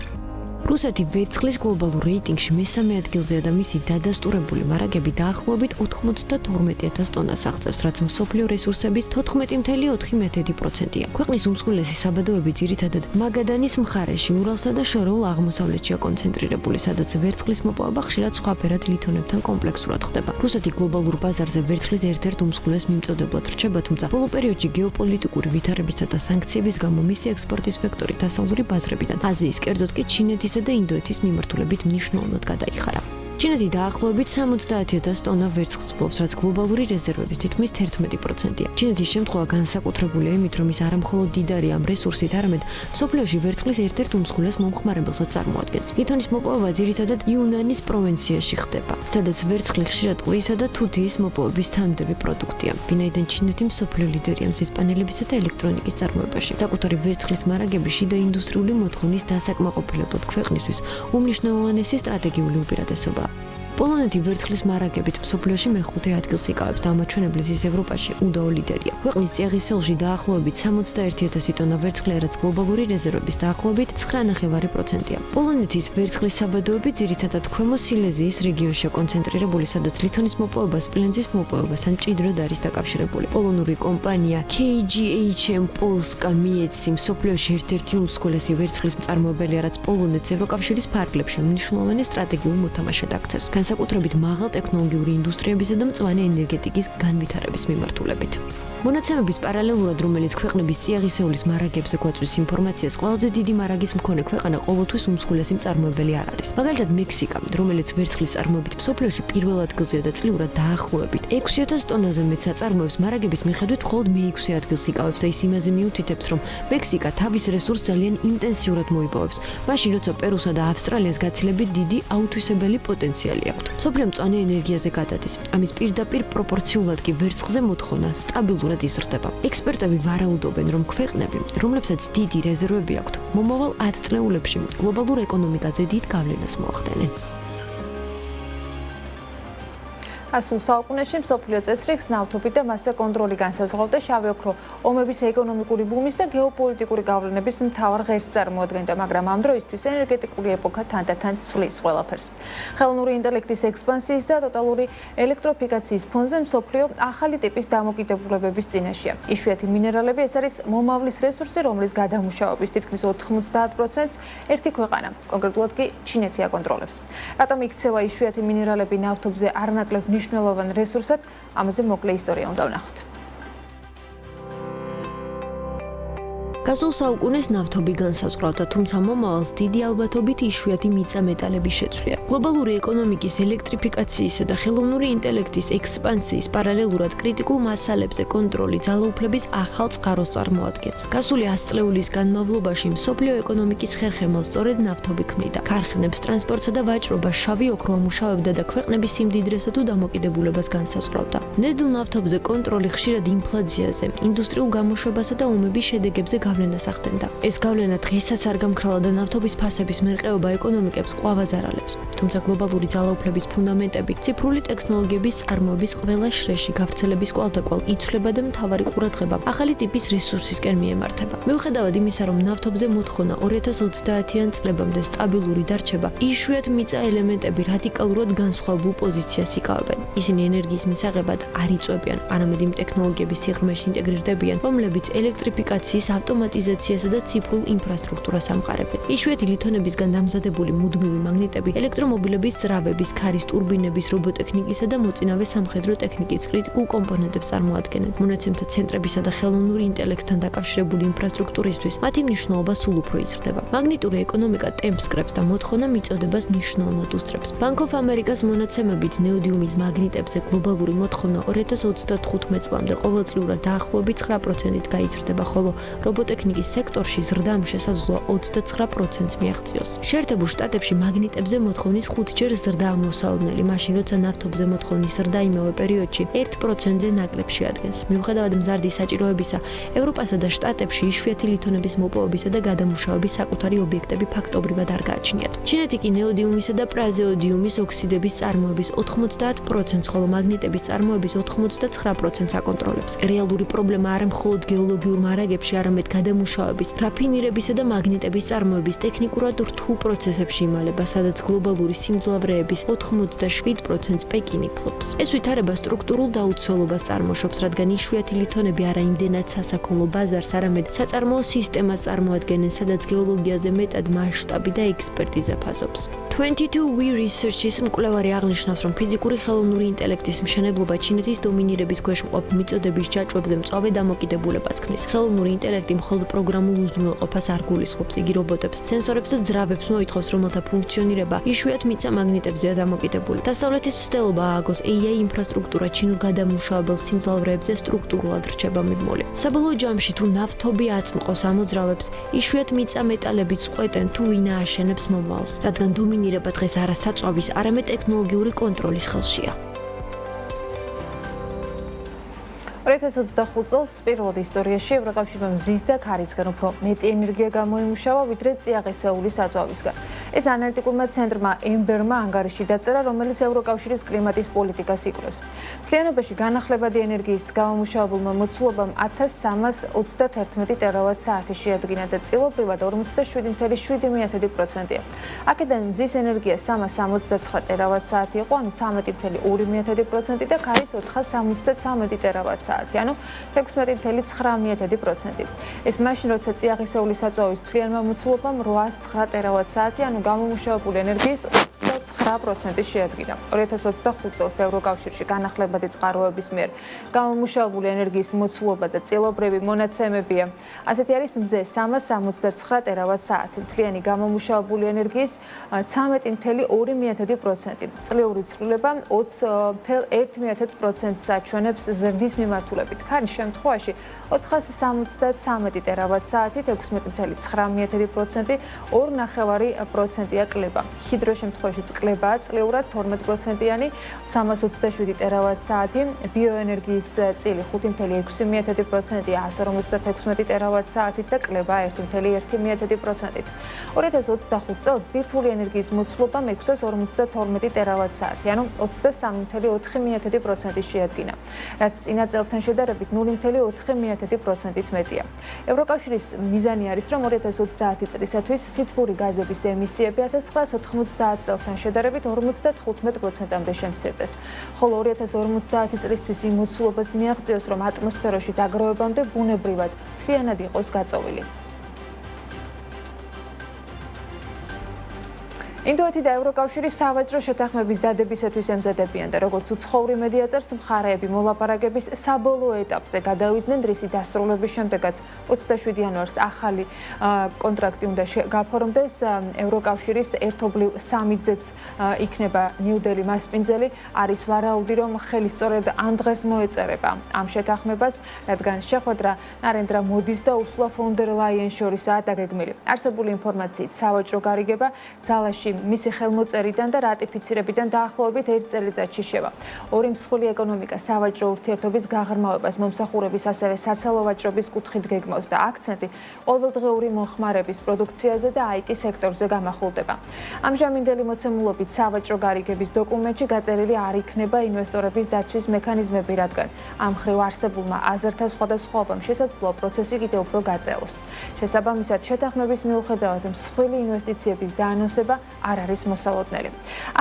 რუსეთი ვერცხლის გლობალურ რეიტინგში მესამე ადგილზეა და მისი დადასტურებული მარაგები დაახლოებით 92,000 ტონას აღწევს, რაც მსოფლიო რესურსების 14,4%-ია. ქვეყნის უმსხვილესი საბადოები ძირითადად მაგადანის მხარეში, ურალსა და შორეულ აღმოსავლეთშია კონცენტრირებული, სადაც ვერცხლის მოპოვება ხშირად სხვაფერად ლითონებთან კომპლექსურად ხდება. რუსეთი გლობალურ ბაზარზე ვერცხლის ერთ-ერთ უმსხვილეს მიმწოდებლად რჩება, თუმცა ბოლო პერიოდში გეოპოლიტიკური ვითარებისა და სანქციების გამო მისი ექსპორტის ვექტორი დასავლური ბაზრებიდან აზიის, კერძოდ კი ჩინეთის და ინდოეთის მიმართულებით მნიშვნელოვნად გადაიხარა. ჩინეთი დაახლოებით 70,000 ტონა ვერცხლს ფლობს, რაც გლობალური რეზერვების თითქმის 11%-ია. ჩინეთის შემთხვევა განსაკუთრებულია იმით, რომ ის არამხოლოდ დიდარი ამ რესურსით, არამედ მსოფლიოში ვერცხლის ერთ-ერთ უმსხვილეს მომხმარებელსაც წარმოადგენს. ლითონის მოპოვება ძირითადად იუნანის პროვინციაში ხდება, სადაც ვერცხლი ხშირად ტყვიისა და თუთიის მოპოვების თანმდები პროდუქტია. ვინაიდან ჩინეთი მსოფლიო ლიდერია მზის პანელებისა და ელექტრონიკის წარმოებაში. საკუთარი ვერცხლის მარაგები შიდა ინდუსტრიული მოთხოვნის დასაკმაყოფილებლად ქვეყნისთვის უმნიშვნელოვანესი სტრატეგიული უპირატესობა. პოლონეთი ვერცხლის მარაგებით მსოფლიოში მეხუთე ადგილს იკავებს და ამაჩვენებლით ის ევროპაში უდაო ლიდერია. ქვეყნის წიაღისეულში დაახლოებით 61,000 ტონა ვერცხლია, რაც გლობალური რეზერვების დაახლოებით 9,9%-ია. პოლონეთის ვერცხლის საბადოები ძირითადად ქვემო სილეზიის რეგიონშია კონცენტრირებული, სადაც ლითონის მოპოვება სპილენძის მოპოვებასთან მჭიდროდ არის დაკავშირებული. პოლონური კომპანია KGHM Polska მიეცი მსოფლიოში ერთ-ერთი უმსხვილესი ვერცხლის მწარმოებელია, რაც პოლონეთს ევროკავშირის ფარგლებში მნიშვნელოვანი სტრატეგიულ მოთამაშედ აქცევს. განსაკუთრებით მაღალ ტექნოლოგიური ინდუსტრიებისა და მწვანე ენერგეტიკის განვითარების მიმართულებით. მონაცემების პარალელურად, რომელიც ქვეყნების წიაღისეულის მარაგებზე გვაწვის ინფორმაციას, ყველაზე დიდი მარაგის მქონე ქვეყანა ყოველთვის უმსხვილესი მწარმოებელი არ არის. მაგალითად, მექსიკა, რომელიც ვერცხლის წარმოებით მსოფლიოში პირველ ადგილზეა და წლიურად დაახლოებით 6,000 ტონაზე მეტ საწარმოებს, მარაგების მიხედვით მხოლოდ მე-6 ადგილს იკავებს და ის იმაზე მიუთითებს, რომ მექსიკა თავის რესურსს ძალიან ინტენსიურად მოიპოვებს, მაშინ როცა პერუსა და ავსტრალიას გაცილებით დიდი აუთვისებელი პოტენციალი აქვთ. მსოფლიო მწვანე ენერგიაზე გადადის. ამის პირდაპირ პროპორციულად კი ვერცხლზე მოთხოვნა სტაბილურად იზრდება. ექსპერტები ვარაუდობენ, რომ ქვეყნები, რომლებსაც დიდი რეზერვები აქვთ, მომავალ 10 წლეულებში გლობალურ ეკონომიკაზე დიდ გავლენას მოახდენენ. ასულ საუკუნეში მსოფლიო წესრიგს ნავთობი და მასზე კონტროლი განსაზღვრავდა შავი ოქრო ომების ეკონომიკური ბუმის და გეოპოლიტიკური გავლენების მთავარ ღერს წარმოადგენდა, მაგრამ ამ დროისთვის ენერგეტიკული ეპოქა თანდათან ცვლის ყველაფერს. ხელოვნური ინტელექტის ექსპანსიის და ტოტალური ელექტროფიკაციის ფონზე მსოფლიო ახალი ტიპის დამოკიდებულებების წინაშეა. იშვიათი მინერალები, ეს არის მომავლის რესურსი, რომლის გადამუშავების თითქმის 90%-ს ერთი ქვეყანა, კონკრეტულად კი ჩინეთი აკონტროლებს. რატომ იქცევა იშვიათი მინერალები ნავთობზე არნაკლებ მნიშვნელოვან რესურსად, ამაზე მოკლე ისტორია უნდა ვნახოთ. გასულ საუკუნეს ნავთობი განსაზღვრავდა, თუმცა მომავალს დიდი ალბათობით იშვიათი მიწა მეტალები შეცვლია. გლობალური ეკონომიკის ელექტრიფიკაციისა და ხელოვნური ინტელექტის ექსპანსიის პარალელურად კრიტიკულ მასალებზე კონტროლი ძალაუფლების ახალ წყაროს წარმოადგენს. გასული 100 წლეულის განმავლობაში მსოფლიო ეკონომიკის ხერხემალს სწორედ ნავთობი ქმნიდა. ქარხნებს, ტრანსპორტსა და ვაჭრობას შავი ოქრო ამუშავებდა და ქვეყნების სიმდიდრესა თუ დამოკიდებულებას განსაზღვრავდა. ნედლ ნავთობზე კონტროლი ხშირად ინფლაციაზე, ინდუსტრიულ გამოშვებასა და ომების შედეგებზე გავლენას ახდენდა. ეს გავლენა დღესაც არ გამქრალა და ნავთობის ფასების მერყეობა ეკონომიკებს კვლავ აზარალებს. თუმცა გლობალური ძალაუფლების ფუნდამენტები, ციფრული ტექნოლოგიების წარმოების ყველა შრეში გავრცელების კვალდაკვალ იცვლება და მთავარი ყურადღება ახალი ტიპის რესურსისკენ მიემართება. მიუხედავად იმისა, რომ ნავთობზე მოთხოვნა 2030-იან წლებამდე სტაბილური დარჩება, იშვიათ მიწა ელემენტები რადიკალურად განსხვავებულ პოზიციას იკავებენ. ისინი ენერგიის მისაღებად არ იწვევიან, არამედ იმ ტექნოლოგიების სიღრმეში ინტეგრირდებიან, რომლებიც ელექტრიფიკაციის ავტომატიზაციასა და ციფრულ ინფრასტრუქტურას ამყარებენ. იშვიათი ლითონებისგან დამზადებული მუდმივი მაგნიტები, ელექტრომაგნიტური ელექტრომობილების ძრავების, ქარის ტურბინების, რობოტექნიკისა და მოწინავე სამხედრო ტექნიკის კრიტიკულ კომპონენტებს წარმოადგენენ. მონაცემთა ცენტრებისა და ხელოვნური ინტელექტთან დაკავშირებული ინფრასტრუქტურისთვის მათი მნიშვნელობა სულ უფრო იზრდება. მაგნიტური ეკონომიკა ტემპს კრებს და მოთხოვნა მიწოდებას მნიშვნელოვნად უსწრებს. Bank of America-ს მონაცემებით ნეოდიუმის მაგნიტებზე გლობალური მოთხოვნა 2035 წლამდე ყოველწლიურად დაახლოებით 9%-ით გაიზრდება, ხოლო რობოტექნიკის სექტორში ზრდამ შესაძლოა 29%-ს მიაღწიოს. შეერთებულ შტატებში მაგნიტებზე მოთხოვნის 5-ჯერ ზრდა მოსაოდნელი, მაშინ როცა ნავთობზე მოთხოვნის ზრდა იმავე პერიოდში 1%-ზე ნაკლებს შეადგენს. მიუხედავად მზარდი საჭიროებისა, ევროპასა და შტატებში იშვიათი ლითონების მოპოვებისა და გადამუშავების საკუთარი ობიექტები ფაქტობრივად არ გააჩნიათ. ჩინეთი კი ნეოდიუმისა და პრაზეოდიუმის ოქსიდების წარმოების 90%-ს, ხოლო მაგნიტების წარმოების 99%-ს აკონტროლებს. რეალური პრობლემა არა მხოლოდ გეოლოგიურ მარაგებში, არამედ გადამუშავების, რაფინირებისა და მაგნიტების წარმოების ტექნიკურად რთულ პროცესებში იმალება, სადაც გლობალური სიმძლავრეების 87%-ს პეკინი ფლობს. ეს ვითარება სტრუქტურულ დაუცველობას წარმოშობს, რადგან იშვიათი ლითონები არა იმდენად სასაქონლო ბაზარს, არამედ საწარმოო სისტემას წარმოადგენენ, სადაც გეოლოგიაზე მეტად მასშტაბი და ექსპერტიზა ფასობს. 22W Research-ის მკვლევარი აღნიშნავს, რომ ფიზიკური ხელოვნური ინტელექტის მშენებლობა ჩინეთის დომინირების ქვეშ მყოფ მიწოდების ჯაჭვებზე მწვავე დამოკიდებულებას ქმნის. ხელოვნური ინტელექტი მხოლოდ პროგრამულ უზრუნველყოფას არ გულისხმობს, იგი რობოტებს, სენსორებს და ძრავებს მოითხოვს, რომელთა ფუნქციონირება იშვიათ მიწა მაგნიტებზეა დამოკიდებული. დასავლეთის მცდელობა ააგოს AI ინფრასტრუქტურა ჩინურ გადამუშავებელ სიმძლავრეებზე სტრუქტურულად რჩება მიმმოლი. საბოლოო ჯამში თუ ნავთობი აწმყოს ამოძრავებს, იშვიათ მიწა მეტალებიც წყვეტენ თუ ვინ ააშენებს მომავალს, რადგან დომინირება დღეს არა საწვავის, არამედ ტექნოლოგიური კონტროლის ხელშია. 2025 წელს პირველად ისტორიაში ევროკავშირმა მზის და ქარისგან უფრო მეტი ენერგია გამოიმუშავა, ვიდრე წიაღისეულის საწვავისგან. ეს ანალიტიკურმა ცენტრმა ემბერმა ანგარიში დაწერა, რომელიც ევროკავშირის კლიმატის პოლიტიკას იკვლევს. მთლიანობაში განახლებადი ენერგიის გამომუშავებულმა მოცულობამ 1321 ტერავატ-საათი შეადგინა და წილობრივად 47,7%-ია. აქედან მზის ენერგია 369 ტერავატ-საათი იყო, ანუ 13,2% და ქარის 473 ტერავატ-საათი. ანუ 16,9%. ეს მაშინ, როცა წიაღისეულის საწვავის მთლიანმა მოცულობამ 809 ტერავატ-საათი, ანუ გამომუშავებული ენერგიის 29% შეადგინა. 2025 წელს ევროკავშირში განახლებადი წყაროების მიერ გამომუშავებული ენერგიის მოცულობა და წილობრივი მონაცემებია. ასეთი არის მზე 369 ტერავატ-საათი, მთლიანი გამომუშავებული ენერგიის 13,2%. წლიური ცვლილება 20,1%-ს აჩვენებს ზრდის მიმართულებით. ქარის შემთხვევაში 473 ტერავატ-საათით 16,9%, 2,9%-ია კლება. ჰიდრო შემთხვევაშიც კლებაა წლიურად 12%-იანი 327 ტერავატ-საათი, ბიოენერგიის წილი 5,6%-ია 156 ტერავატ-საათით და კლება 1,1%-ით. 2025 წელს ბირთვული ენერგიის მოცულობა 652 ტერავატ-საათი, ანუ 23,4% შეადგინა, რაც წინა წელთან შედარებით 0,4%-ით მეტია. ევროკავშირის მიზანი არის, რომ 2030 წლისათვის სითბური გაზების ემისიები 1990 წელთან შედარებით 55%-მდე შემცირდეს, ხოლო 2050 წლისთვის იმ მოცულობას მიაღწიოს, რომ ატმოსფეროში დაგროვებამდე ბუნებრივად მთლიანად იყოს გაწოვილი. ინდოეთი და ევროკავშირი სავაჭრო შეთანხმების დადებისათვის ემზადებიან და როგორც უცხოური მედია წერს, მხარეები მოლაპარაკების საბოლოო ეტაპზე გადავიდნენ დრისი დასრულების შემდეგაც 27 იანვარს ახალი კონტრაქტი უნდა გაფორმდეს. ევროკავშირის ერთობლივ სამიტზეც იქნება ნიუ-დელი მასპინძელი. არის ვარაუდი, რომ ხელი სწორედ ამ დღეს მოეწერება ამ შეთანხმებას, რადგან შეხვედრა ნარენდრა მოდის და ურსულა ფონ დერ ლაიენს შორისაა დაგეგმილი. არსებული ინფორმაციით სავაჭრო გარიგება ძალაში მისი ხელმოწერიდან და რატიფიცირებიდან დაახლოებით 1 წელიწადში შევა. ორი მსხვილი ეკონომიკა სავაჭრო ურთიერთობის გაღრმავებას, მომსახურების, ასევე საცალო ვაჭრობის კუთხით გეგმავს და აქცენტი ყოველდღიური მომხმარების პროდუქციაზე და IT სექტორზე გამახვილდება. ამჟამინდელი მოცემულობით სავაჭრო გარიგების დოკუმენტში გაწერილი არ იქნება ინვესტორების დაცვის მექანიზმები, რადგან ამ მხრივ არსებულმა აზრთა სხვადასხვაობამ შესაძლოა პროცესი კიდევ უფრო გაწელოს. შესაბამისად, შეთანხმების მიუხედავად მსხვილი ინვესტიციების დაანონსება არ არის მოსალოდნელი.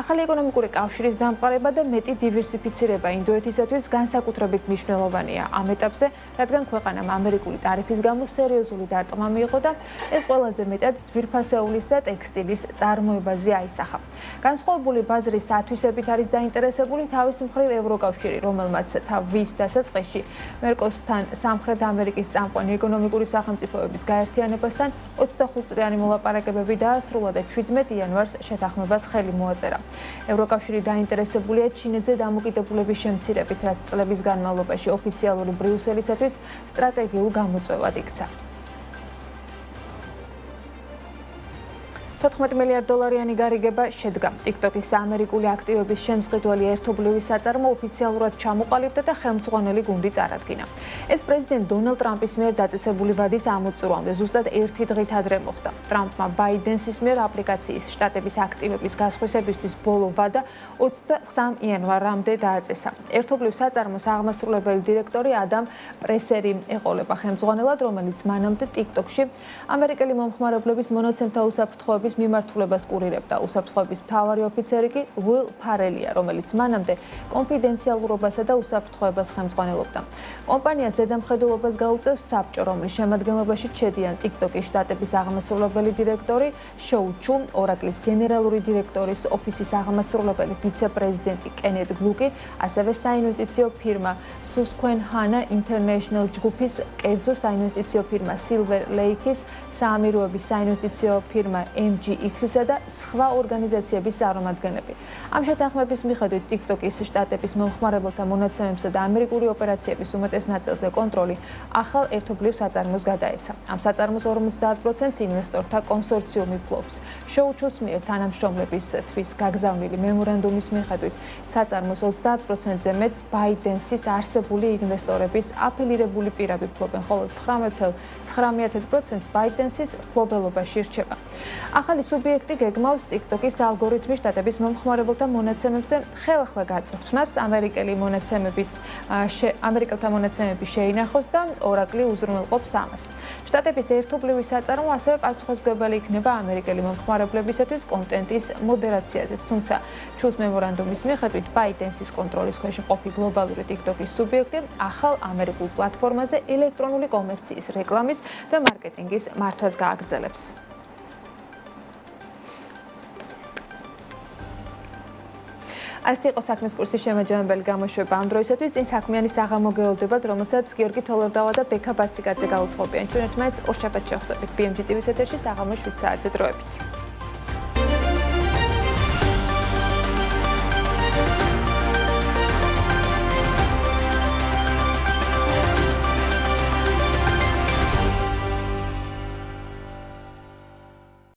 ახალი ეკონომიკური კავშირის დამყარება და მეტი დივერსიფიცირება ინდოეთისათვის განსაკუთრებით მნიშვნელოვანია ამ ეტაპზე, რადგან ქვეყანამ ამერიკული ტარიფის გამო სერიოზული დარტყმა მიიღო და ეს ყველაზე მეტად ძვირფასეულის და ტექსტილის წარმოებაზე აისახა. განსხვავებული ბაზრის ათვისებით არის დაინტერესებული თავის მხრივ ევროკავშირი, რომელმაც თავის დასაწყისში მერკოსურთან სამხრეთ ამერიკის წამყვანი ეკონომიკური სახელმწიფოების გაერთიანებასთან 25 წლიანი მოლაპარაკებები დაასრულა და 17 იანვარს შეთანხმებას ხელი მოაწერა. ევროკავშირი დაინტერესებულია ჩინეთზე დამოკიდებულების შემცირებით, რაც წლების განმავლობაში ოფიციალური ბრიუსელისათვის სტრატეგიულ გამოწვევად იქცა. $14 მილიარდიანი გარიგება შედგა. TikTok-ის ამერიკული აქტივების შემსყიდველი ერთობლივი საწარმო ოფიციალურად ჩამოყალიბდა და ხელმძღვანელი გუნდი წარადგინა. ეს პრეზიდენტ დონალდ ტრამპის მიერ დაწესებული ვადის ამოწურვამდე ზუსტად 1 დღით ადრე მოხდა. ტრამპმა ბაიდენსის მიერ აპლიკაციის შტატების აქტივების გასხვისებისთვის ბოლო ვადა 23 იანვარამდე დააწესა. ერთობლივ საწარმოს აღმასრულებელი დირექტორი ადამ პრესერი ეყოლება ხელმძღვანელად, რომელიც მანამდე TikTok-ში ამერიკელი მომხმარებლების მონაცემთა უსაფრთხოების მიმართულებას კურირებდა. უსაფრთხოების მთავარი ოფიცერი კი უილ ფარელია, რომელიც მანამდე კონფიდენციალურობასა და უსაფრთხოებას ხელმძღვანელობდა. კომპანიას ზედამხედველობას გაუწევს საბჭო, რომლის შემადგენლობაში შედიან TikTok-ის შტატების აღმასრულებელი დირექტორი შოუ ჩუ, ორაკლის გენერალური დირექტორის ოფისის აღმასრულებელი ვიცე-პრეზიდენტი კენეთ გლუკი, ასევე საინვესტიციო ფირმა Susquehanna International ჯგუფის კერძო საინვესტიციო ფირმა Silver Lake-ის, საამიროების საინვესტიციო ფირმა MGX-ისა და სხვა ორგანიზაციების წარმომადგენლები. ამ შეთანხმების მიხედვით TikTok-ის შტატების მომხმარებელთა მონაცემებსა და ამერიკული ოპერაციების უმეტეს ნაწილზე კონტროლი ახალ ერთობლივ საწარმოს გადაეცა. ამ საწარმოს 50%-ს ინვესტორთა კონსორციუმი ფლობს. შოუ ჩუს მიერ თანამშრომლების თვის გაგზავნილი მემორანდუმის მიხედვით საწარმოს 30%-ზე მეტს ბაიდენსის არსებული ინვესტორების აფილირებული პირები ფლობენ, ხოლო 19% ბაიდენსის ფლობელობაში რჩება. ახალი სუბიექტი გეგმავს TikTok-ის ალგორითმის შტატების მომხმარებელთა მონაცემებზე ხელახლა გაწვრთნას, ამერიკელთა მონაცემები შეინახოს და ორაკლი უზრუნველყოფს ამას. შტატების ერთობლივი საწარმო ასევე პასუხისმგებელი იქნება ამერიკელი მომხმარებლებისათვის კონტენტის მოდერაციაზეც, თუმცა ჩუს მემორანდუმის მიხედვით ბაიდენსის კონტროლის ქვეშ მყოფი გლობალური TikTok-ის სუბიექტი ახალ ამერიკულ პლატფორმაზე ელექტრონული კომერციის, რეკლამის და მარკეტინგის მართვას გააგრძელებს. ასეთი იყო საქმის კურსის შემაჯამებელი გამოშვება ამ დროისათვის. წინ საქმიანი საღამო გეოლდებათ, რომელსაც გიორგი თოლორდავა და ბექა ბაციკაძე გაუძღობიან. ჩვენ ერთმანეთს ორშაბათს შევხვდებით BMG TV-ს ეთერში საღამოს 7 საათზე დროებით.